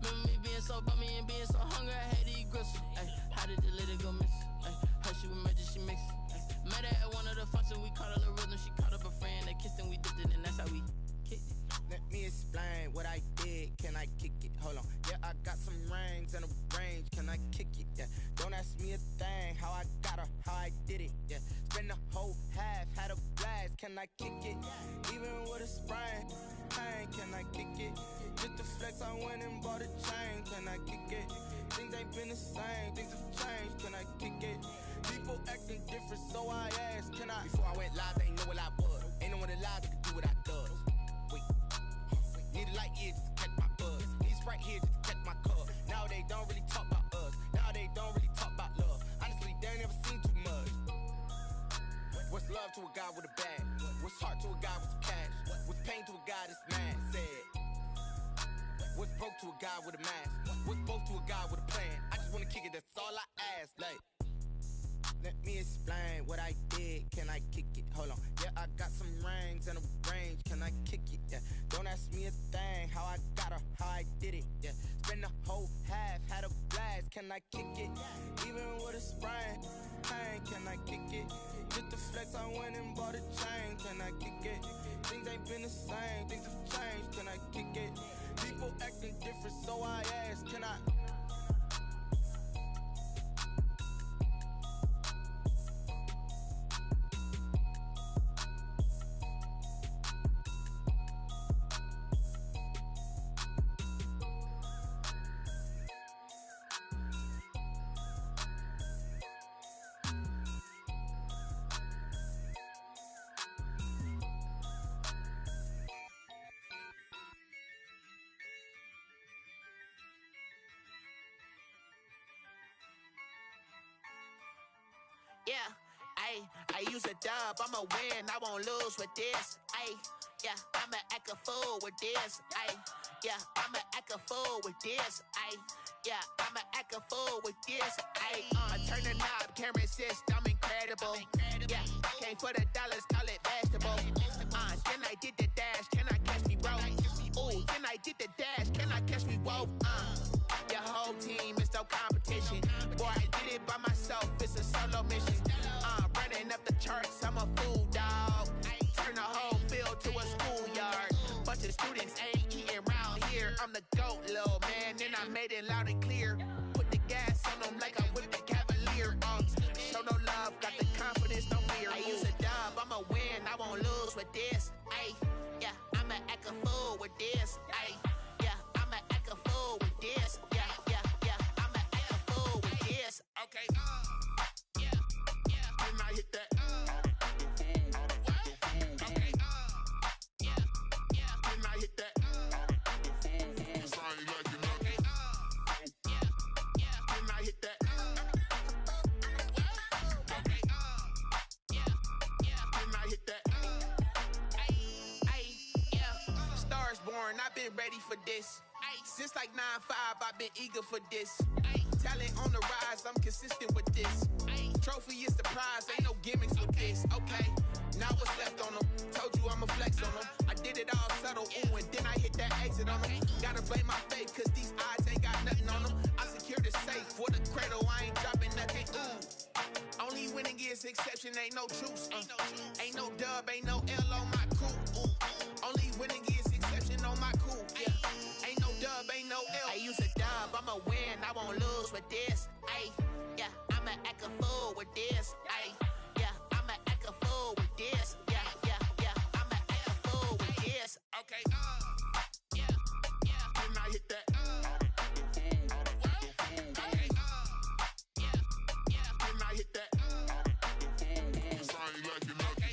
Remember me being so bummy and being so hungry, I had to eat gristle. Ay, how did the lady go miss? Ay, how she was magic, she mixed. Met her at one of the functions, we caught a little rhythm, she caught up a friend, they kissed and we dipped it, and that's how we kicked it. Let me explain what I did. Can I kick it? Hold on. Yeah, I got some rings and a range. Can I kick it? Yeah. Don't ask me a thing. How I got her, how I did it. Yeah. Spend the whole half, had a blast. Can I kick it? Even with a sprain. Pain, can I kick it? Just the flex, I went and bought a chain. Can I kick it? Things ain't been the same. Things have changed. Can I kick it? People acting different, so I asked. Can I? Before I went live, they know what I was. Ain't no one alive that could do what I does. Need a light here just to catch my buzz. Need Sprite here just to catch my cup. Now they don't really talk about us. Now they don't really talk about love. Honestly, they ain't never seen too much. What's love to a guy with a bag? What's heart to a guy with some cash? What's pain to a guy that's mad? Said. What's broke to a guy with a mask? What's both to a guy with a plan? I just wanna kick it, that's all I ask. Like, let me explain what I did. Can I kick it? Hold on. Yeah, I got some rings and a range. Can I kick it? Yeah. Don't ask me a thing. How I got her, how I did it. Yeah. Spend the whole half, had a blast. Can I kick it? Even with a sprain. Pain, can I kick it? Just the flex, I went and bought a chain. Can I kick it? Things ain't ain't been the same. Things have changed, can I kick it? People acting different, so I ask, can I? Yeah, I use a dub, I'ma win, I won't lose with this. Yeah, I'ma act a fool with this. Yeah, I'ma act a fool with this. Yeah, I'ma act a fool with this. I turn the knob, can't resist, I'm incredible. Yeah, came for the dollars, call it vegetable. Then I did the dash, can I catch me, bro? Ooh, then I did the dash, can I catch me, whoa? Your whole team is no competition. Boy, I did it by myself, it's a solo mission. Running up the charts, I'm a fool, dog. Turn the whole field to a schoolyard. Bunch of students ain't eating round here. I'm the GOAT, little man, and I made it loud and clear. Put the gas on them like I'm with the Cavalier. Show no love, got the confidence, no fear. I use a dub, I'ma win, I won't lose with this. Yeah, I'ma act a fool with this. Yeah, I'ma act a fool with this. Yeah, I'ma act a fool with this. Okay. Then I hit that. Okay. Then I hit that. Cause I ain't like it nothing. Then I hit that. Okay. Then I hit that. Stars born, I've been ready for this. Since like 9-5, I've been eager for this. Talent on the rise, I'm consistent with this. Trophy is the prize, ain't no gimmicks with this. Okay, now what's left on them? Told you I'ma flex on them. I did it all subtle, ooh, and then I hit that exit on them. Gotta blame my faith, cause these odds ain't got nothing on them. I secured the safe for the cradle, I ain't dropping nothing, ooh. Only winning is exception, ain't no truce. Ain't no dub, ain't no L on my crew, ooh. Only winning is exception on my crew, yeah. Ain't no dub, ain't no L. I use a dub, I'ma win, I won't lose with this. Yeah, I'ma act a fool with this. Yeah, I'ma act a fool with this. Yeah, I'ma act a fool with this. Okay. Then I hit that. Okay. Then I hit that. Cause I ain't like it nothing.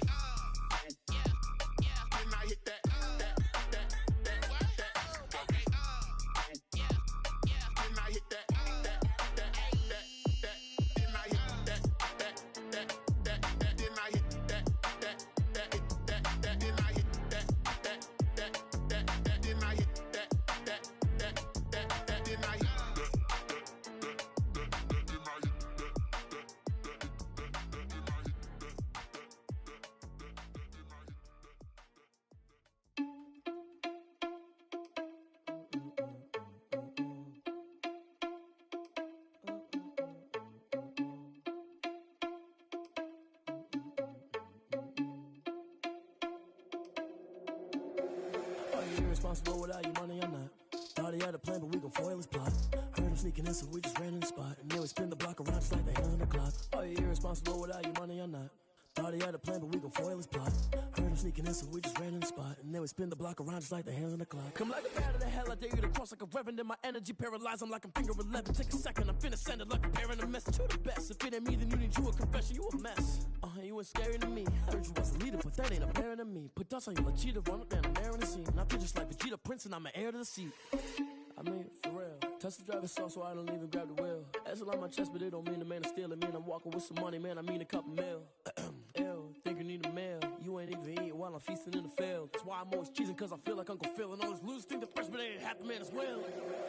Then I hit that. Okay. Then I hit that. Irresponsible without your money, I'm not. Thought he had a plan, but we gon' foil his plot. Heard him sneaking in, so we just ran in the spot. And then we spin the block around just like the hand on the clock. Are you irresponsible without your money, I'm not. Thought he had a plan, but we gon' foil his plot. Heard him sneaking in, so we just ran in the spot. And then we spin the block around just like the hands on the clock. Come like a bat of the hell, I dare you to cross like a reverend. In my energy paralyzed, I'm like I'm finger 11. Take a second, I'm finna send it like a parent a message. You the best, if it ain't me, then you need you a confession. You a mess, you ain't scary to me. Heard you was a leader, but that ain't apparent to me. Put dust on you like cheetah, run up down the air in the scene. I feel just like Vegeta Prince and I'm an heir to the seat. I mean, for real. Touch the driver's soft so I don't even grab the wheel. That's on my chest, but it don't mean the man is stealing. Mean I'm walking with some money, man, I mean a couple mil. Ew, think you need a meal. You ain't even eating while I'm feasting in the field. That's why I'm always cheesing, cause I feel like Uncle Phil. And all those losers think the freshman ain't half the man as well.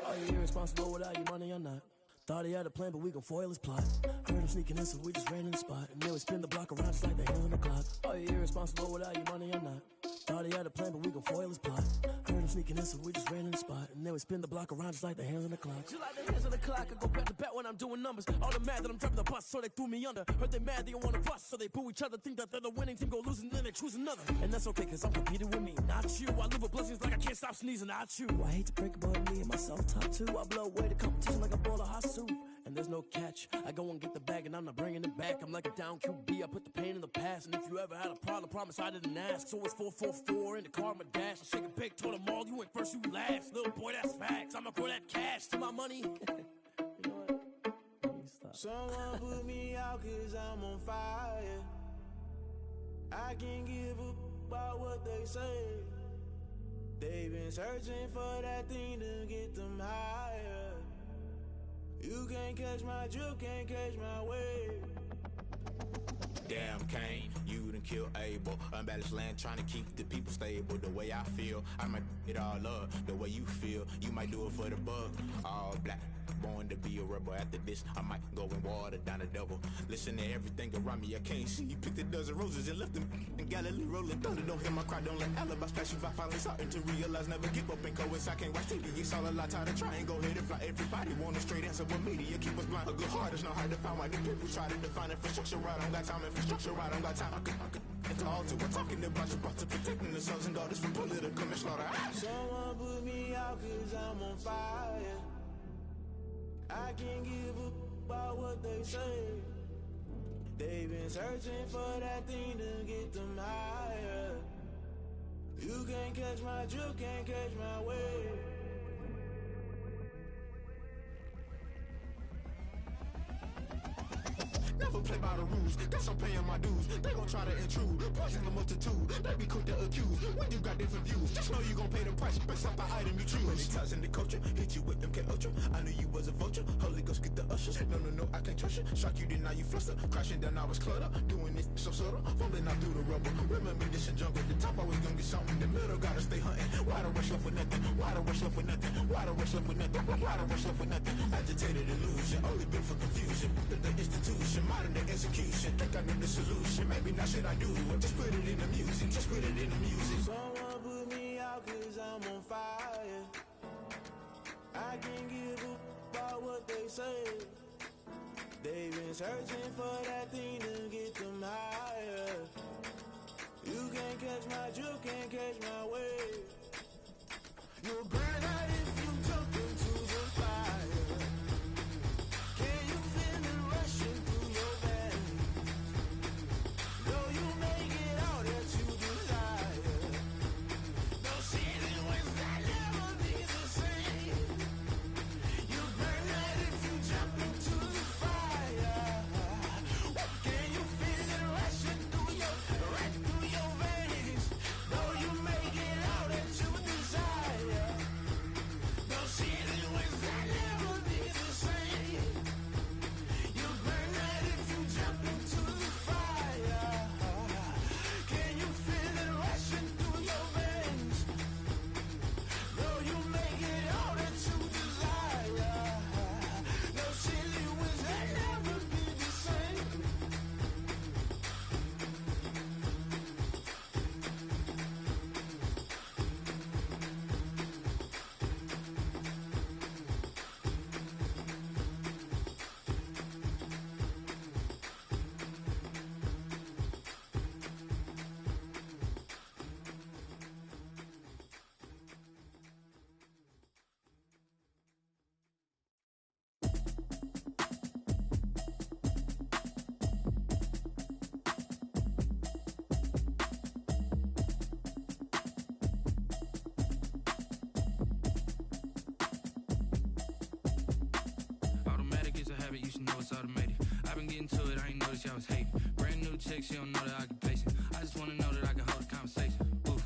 Are you irresponsible without your money or not? Thought he had a plan, but we gon' foil his plot. Heard him sneaking in, so we just ran in the spot. And then we spin the block around just like the hands on the clock. Are you irresponsible without your money or not? Thought he had a plan, but we gon' foil his plot. Heard him sneaking in, so we just ran in the spot. And then we spin the block around just like the hands on the clock. Just like the hands on the clock, I go back to back when I'm doing numbers. All the mad that I'm driving the bus, so they threw me under. Heard they mad, they don't want to bust, so they boo each other. Think that they're the winning team, go losing, then they choose another. And that's okay, cause I'm competing with me, not you. I live with blessings like I can't stop sneezing, not you. I hate to break it, but me and myself top two. I blow away the competition like a bowl of hot soup. And there's no catch. I go and get the bag and I'm not bringing it back. I'm like a down QB, I put the pain in the past. And if you ever had a problem, promise I didn't ask. So it's 444 in the car, my dash. I shake a big, told them all, you ain't first, you last. Little boy, that's facts. I'ma grow that cash to my money. You know what? Let me stop. Someone put me out cause I'm on fire. I can't give up about what they say. They've been searching for that thing to get them higher. You can't catch my drift, can't catch my wave. Damn, Kane, you done killed Abel. Unbalanced land, trying to keep the people stable. The way I feel, I might it all up. The way you feel, you might do it for the buck. All black, born to be a rebel. After this, I might go and water down the devil. Listen to everything around me, I can't see. Picked a dozen roses and left them in Galilee rolling thunder. Don't hear my cry, don't let alibis pass you. I finally starting to realize, never give up and coincide. Can't watch TV, it's all a lot. Time to try and go ahead and fly. Everybody want a straight answer with media, keep us blind. A good heart is not hard to find. Why the people try to define infrastructure right? I don't got time, infrastructure right, I don't got time. I could it's all to we're talking about you brought to protecting the sons and daughters from political slaughter. Someone put me out cause I'm on fire. I can't give up about what they say. They've been searching for that thing to get them higher. You can't catch my drift, can't catch my wave. Never play by the rules, guess I'm paying my dues. They gon' try to intrude, poison the multitude. They be quick to accuse, when you got different views. Just know you gon' pay the price, based off the item you choose. Many times in the culture, hit you with them K-Ultra. I knew you was a vulture, Holy Ghost get the ushers. No, I can't trust you. Shock you, then now you fluster. Crashing down, I was cluttered. Doing this so subtle, fumbling out through the rubble. Remember this and jungle, the top always gonna get something. The middle gotta stay hunting. Why the rush left with nothing? Why the rush left with nothing? Why the rush left with nothing? Why the rush left with nothing? Agitated illusion, only been for confusion. The institution, modern day execution. Think I know the solution. Maybe not should I do it? Just put it in the music. Just put it in the music. Someone put me out cause I'm on fire. I can't give up about what they say. They've been searching for that thing to get them higher. You can't catch my drift, can't catch my wave. You'll burn out if you jump into the fire. Can you feel it rushing through your veins? Though you make it all that you desire. No ceiling wins that never be the same. You burn out if you jump into the fire. Can you feel it rushing through your veins? Though you make it all that you desire. No ceiling wins that never be the same. You burn out if you jump into the fire. Can you feel it rushing through your veins? Though you make it all that you desire. No ceiling wins that never be the same. Automatic is a habit, you should know it's automated. I've been getting to it, I ain't noticed y'all was hating. Brand new chick, she don't know that I can place it. I just wanna know that I can hold a conversation. Oof,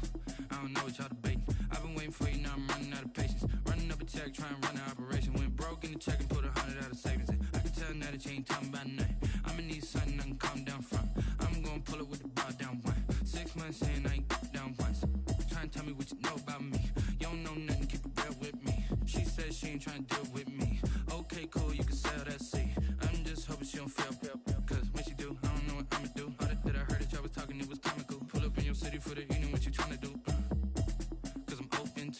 I don't know what y'all debating. I've been waiting for you, now I'm running out of patience. Running up a check, trying to run an operation. Went broke in the check and put 100 out of savings in. I can tell now that you ain't talking about nothing. I'ma need something I can calm down from. I'm gonna pull it with the bar down one. 6 months in, I ain't down once. Trying to tell me what you know about me. You don't know nothing, keep it real with me. She says she ain't trying to deal with me. Okay, cool, you can sell that seed. I'm just hoping she don't fail. Cause when she do, I don't know what I'ma do. All that I heard that y'all was talking, it was comical. Pull up in your city for the evening, what you trying to do? Cause I'm open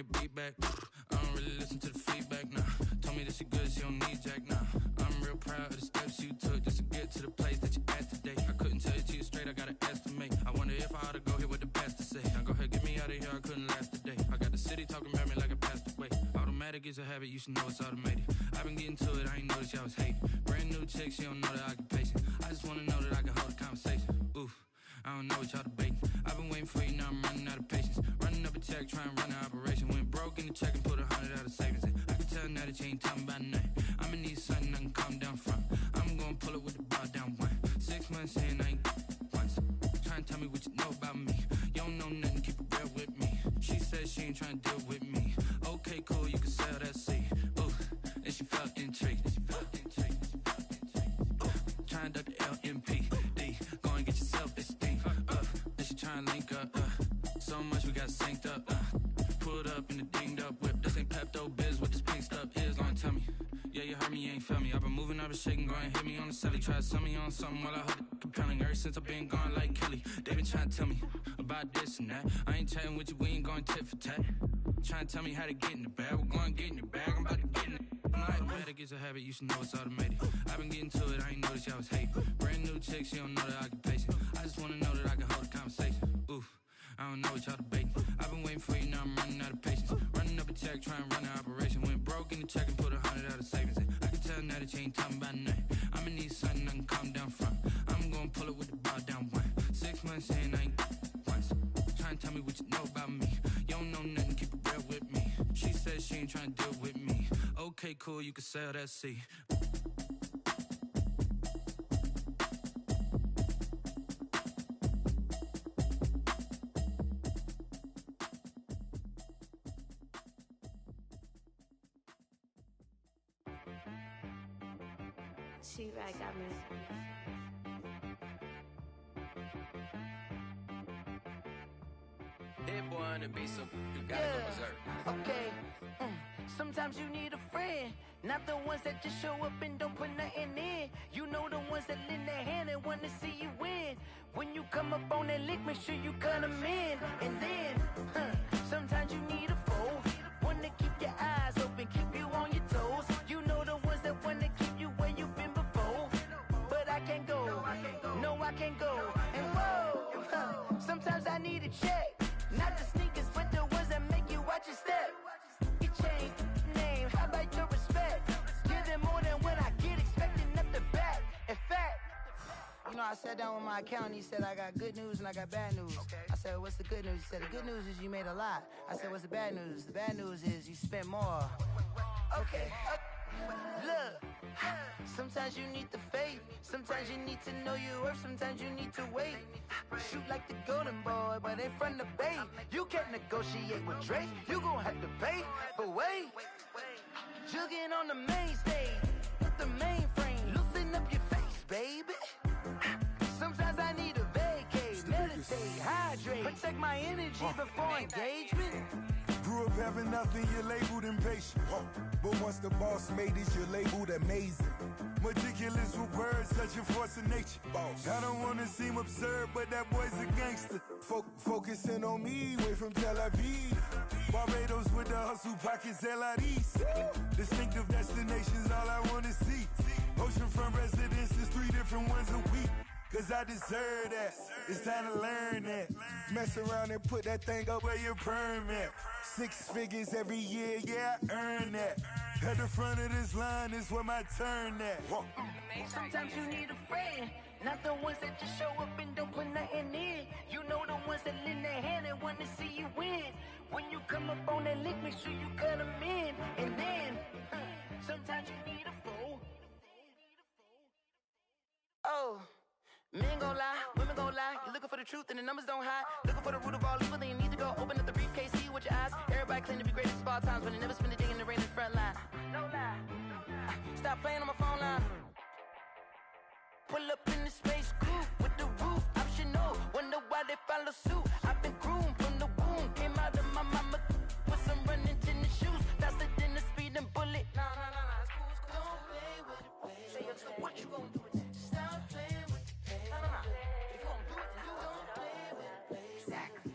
bring the beat back. I don't really listen to the feedback, nah. Told me that she good, she don't need Jack, nah. I'm real proud of the steps you took just to get to the place that you at today. I couldn't tell it to you straight, I gotta estimate. I wonder if I ought to go here with the pastor say. Now go ahead, get me out of here, I couldn't last a day. I got the city talking about me like a passed away. Automatic is a habit, you should know it's automated. I've been getting to it, I ain't noticed y'all was hating. Brand new chick, she don't know the occupation. I just wanna know that I can hold a conversation. Oof, I don't know what y'all debating. I've been waiting for you, now I'm running out of patience. Running up a check, trying to run an operation. Went broke in the check and put 100 out of savings in. I can tell now that you ain't talking about nothing. I'ma need something I can calm down from. I'm gonna pull it with the bar down one. 6 months in, I ain't once. Trying to tell me what you know about me. You don't know nothing, keep it real with me. She said she ain't trying to deal with me. Okay, cool, you can sell that seed. Ooh, and she felt intrigued. Trying to duck the LMPD. Go and get your self-esteem. Then she trying to link up. So much we got synced up. Pulled up in the dinged up whip. This ain't Pepto-Biz, what this pink stuff is. Long tell me. Yeah, you heard me, you ain't felt me. I've been moving, I've been shaking, go and hit me on the celly. Try to sell me on something while I hold it compelling. Ever since I've been gone like Kelly, they been trying to tell me about this and that. I ain't chatting with you, we ain't going tit for tat. Trying to tell me how to get in the bag. We're going to get in the bag, I'm about to get in it. Automatic is a habit, you should know it's automated. I've been getting to it, I ain't noticed y'all was hating. Brand new chick, she don't know the occupation. I just wanna know that I can hold a conversation. Oof, I don't know what y'all debating. I've been waiting for you, now I'm running out of patience. Running up a check, trying to run an operation. Went broke in the check and put 100 out of savings in. I can tell now that you ain't talking about nothing. I'ma need something I can calm down from. I'm gonna pull it with the bar down one. 6 months in, I ain't once. Trying to tell me what you know about me. You don't know nothing, keep it real with me. She said she ain't trying to deal with me. Okay, cool, you can sell that seed. T-Rag got me. That boy on the beat, so you gotta go berserk. Okay. Sometimes you need a friend, not the ones that just show up and don't put nothing in. You know the ones that lend their hand and want to see you win. When you come up on that lick, make sure you cut them in. And then, sometimes you need a foe, one to keep your eyes open, keep you on your toes. You know the ones that want to keep you where you've been before. But I can't go, no I can't go. And whoa, sometimes I need a check, not the sneakers, but the ones that make you watch your step. You change name, how about your respect? Give them more than what I get, expecting up the back. In fact, you know, I sat down with my accountant, he said I got good news and I got bad news. I said, what's the good news? He said, the good news is you made a lot. I said, what's the bad news? The bad news is you spent more. Okay, look, sometimes you need the faith, sometimes you need to know your worth, sometimes you need to wait. Shoot like the golden boy, but in front of the bay. You can't negotiate with Drake, you gon' have to pay. But wait, jugging on the main stage, with the mainframe, loosen up your face, baby. Sometimes I need a vacate, meditate, hydrate, protect my energy before engagement. Grew up having nothing, you're labeled impatient. But once the boss made it, you're labeled amazing. Meticulous with words, such a force of nature. I don't wanna seem absurd, but that boy's a gangster. Focusing on me, way from Tel Aviv. Barbados with the hustle pockets, LIDs. Distinctive destinations, all I wanna see. Oceanfront residences, 3 different ones a week. Cause I deserve that, it's time to learn that. Mess around and put that thing up where your permit. 6 figures every year, yeah, I earn that. At the front of this line is where my turn at. Sometimes you need a friend, not the ones that just show up and don't put nothing in. You know the ones that lend their hand and want to see you win. When you come up on that lick, make sure you cut them in. And then, sometimes you need a fool. Oh. Men gon' lie, women gon' lie. You're looking for the truth and the numbers don't hide. Looking for the root of all evil, then you need to go open up the briefcase, see with your eyes. Everybody claim to be greatest of all times, but they never spend a day in the rain in the front line. No lie. Stop playing on my phone line. Pull up in the space coupe with the roof optional. Wonder why they follow suit. I've been groomed from the womb. Came out of my mama with some running tennis shoes. Faster than the speeding bullet. No, it's cool, it's cool. Don't play with it, baby. So what you gon' do with that? Stop playing with it. If you gon' do it, then don't play with it, baby. Exactly.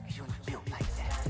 Cause you're not built like that.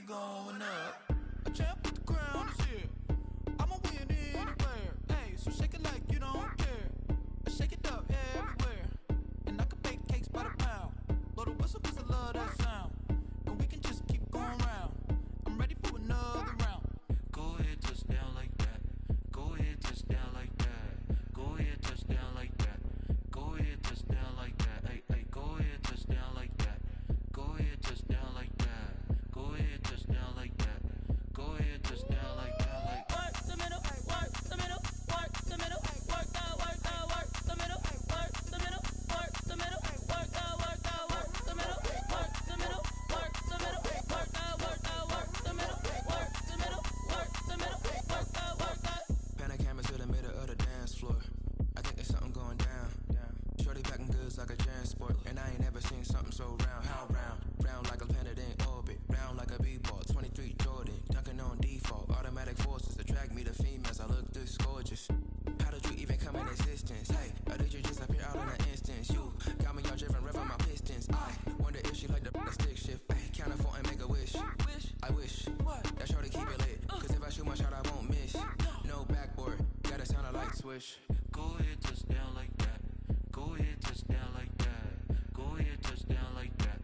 money going up. A champ with the crown is here. I'ma win anywhere. Hey, so shake it like you don't care. Shake it up everywhere. And I can bake cakes by the pound. Blow the whistle 'cause I love that sound. And we can just keep going round. I'm ready for another round. Go ahead, touch down like that. Go ahead, touch down like that. Go ahead, touch down like that. Go ahead, touch down like that. Hey, hey, go ahead, touch down like that. Go ahead, touch down like that. Go ahead, touch down like that. Go ahead, touch down like that. Like work the middle, work the middle, work the middle, work the middle, work the middle, work the middle, work the middle, work the middle, work the middle, work the middle, work the middle, work the middle, work the. Pan a camera to the middle of the dance floor. I think there's something going down. Shorty packing goods like a transport, and I ain't never seen something so round. How round? Round like a planet in orbit, round like a b-ball. 23 Jordan, dunking on default. Automatic forces attract me to females. I look this gorgeous. How did you even come in existence? Hey, or did you just appear out in an instance? You got me all driven, revving my pistons. I wonder if she like the stick shift. Ay, count a four and make a wish. I wish that shorty keep it lit. 'Cause if I shoot my shot, I won't miss. No backboard, gotta sound a light switch. go ahead, touch down like that. Go ahead, touch down like that. Go ahead, touch down like that.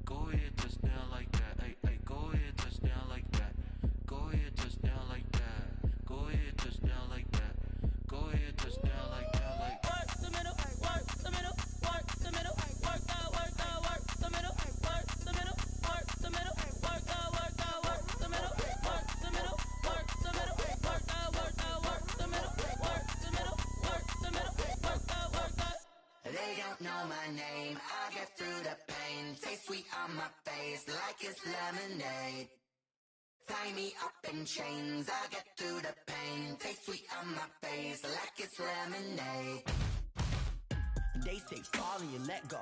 Go ahead, touch down like that. Hey, hey, go ahead, touch down like that. Go ahead, touch down like that. Go ahead, touch down like that. Go ahead, touch down like that. Like work the middle, work the middle, work the middle, work the middle, work the middle, work the middle, work the middle, work the middle, work the middle, work the middle, work the middle, work the middle, work the. They don't know my name. I get through the pain. Taste sweet on my face like it's lemonade. Tie me up in chains. I get through the pain. Taste sweet on my face like it's lemonade. They say fall and you let go,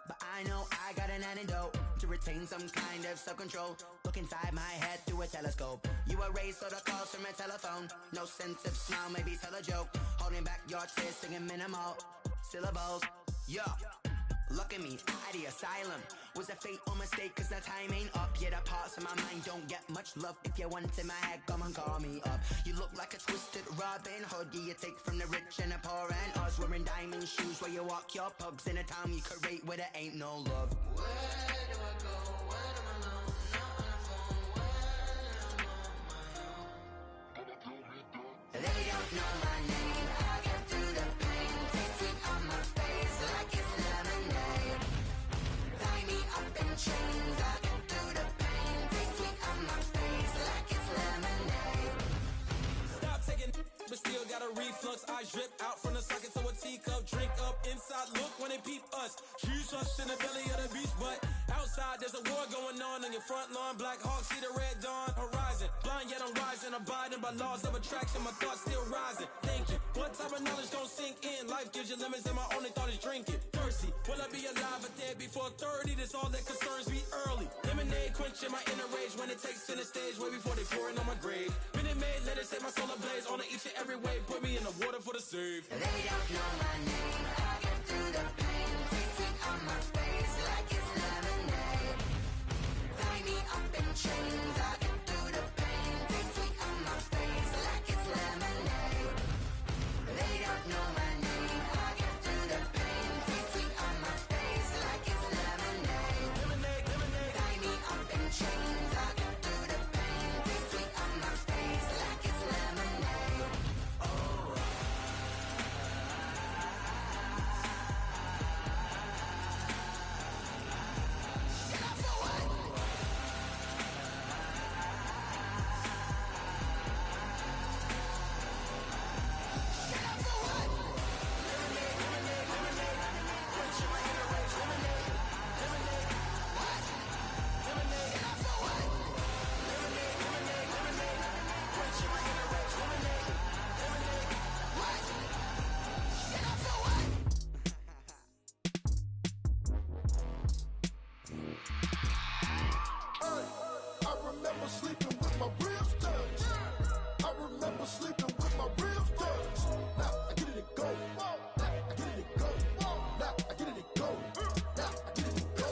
but I know I got an antidote to retain some kind of self-control. Look inside my head through a telescope. You erase all the calls from a telephone. No sense of smile, maybe tell a joke. Holding back your tears, singing minimal syllables. Yeah, look at me, at the asylum. Was a fate or mistake, 'cause the time ain't up. Yeah, the parts of my mind don't get much love. If you want in my head, come and call me up. You look like a twisted Robin Hood. Yeah, you take from the rich and the poor and us. Wearing diamond shoes where you walk your pugs in a town you create where there ain't no love. Where do I go? When I'm alone? Not on the phone. When I'm on my own. They don't know my name. I get through the pain. Taste sweet on my face like it's lemonade. Tie me up in chains. I get through the pain. Taste sweet on my face like it's lemonade. Stop taking, but still got a reflux. I drip out from the socket to a teacup. Drink up inside, look when they peep us. Choose us in the belly of the beast, but outside there's a war going on your front lawn. Black Hawk, see the red dawn horizon. Blind yet I'm rising, abiding by laws of attraction. My thoughts still rising. Thinking, what type of knowledge don't sink in? Life gives you limits and my only thought is drinking. Thirsty, will I be alive or dead before 30? That's all that concerns me early. Lemonade quenching my inner rage when it takes center stage way before they pour it on my grave. Minute Maid, let it set my soul ablaze on each and every way. Put me in the water for the save. They don't know my name. I get through the pain. Taste sweet on my face like it's lemonade. Tie me up in chains. I get through the pain. Taste sweet on my face like it's lemonade. They don't know my name. I get through the pain. Taste sweet on my face like it's lemonade. Lemonade, lemonade. Tie me up in chains. I get through the pain. Taste sweet on my face like it's lemonade. Oh. I remember sleeping with my ribs touched. I remember sleeping with my ribs touched. Now I get it to go. Now I get it to go. Now I get it to go. Now I get it to go.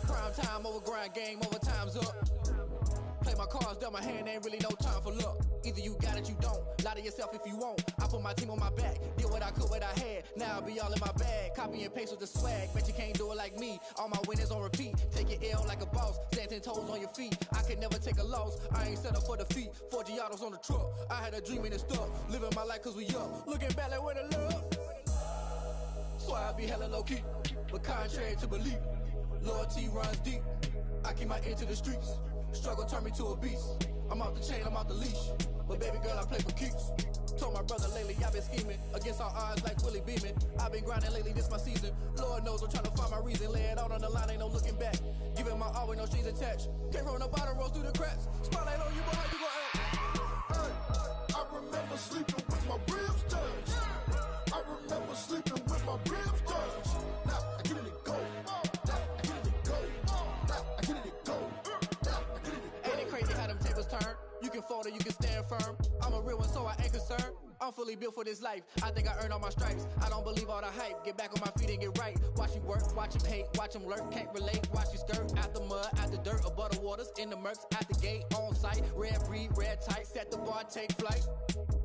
Prime time over grind game, over time's up. Play cards dealt my hand, ain't really no time for luck. Either you got it, you don't. Lie to yourself if you won't. I put my team on my back, did what I could, what I had. Now I'll be all in my bag, copy and paste with the swag. Bet you can't do it like me. All my winners on repeat. Take your L like a boss, stand 10 toes on your feet. I can never take a loss. I ain't set up for defeat. 4 Giottos on the truck. I had a dream and it's stuck. Living my life cause we up. Looking back like where the love. So I be hella low key, but contrary to belief, loyalty runs deep. I keep my ear to the streets. Struggle turned me to a beast. I'm off the chain, I'm off the leash. But baby girl, I play for keeps. Told my brother lately, I've been scheming against all odds like Willie Beeman. I've been grinding lately, this my season. Lord knows I'm trying to find my reason. Lay it out on the line, ain't no looking back. Giving my all with no strings attached. Came from the bottom, rose through the cracks. Spotlight on you, boy, how you gon' act? Hey, I remember sleeping with my ribs touched. I remember sleeping with my ribs touched. Now I get it go. Now I get it go. Now I get it go. Now I get it go. Ain't it crazy how them tables turn? You can fold or you can stand firm. I'm a real one, so I ain't concerned. I'm fully built for this life. I think I earned all my stripes. I don't believe all the hype. Get back on my feet and get right. Watch you work, watch him hate, watch him lurk. Can't relate, watch you skirt. Out the mud, out the dirt, above the waters, in the murks, at the gate, on site. Red breed, red tight, set the bar, take flight.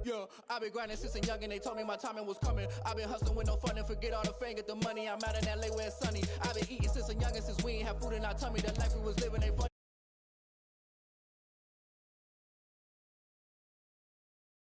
Yeah, I've been grinding since a young and they told me my timing was coming. I've been hustling with no fun and forget all the fame, get the money. I'm out in LA where it's sunny. I've been eating since a young and since we ain't have food in our tummy. The life we was living ain't funny.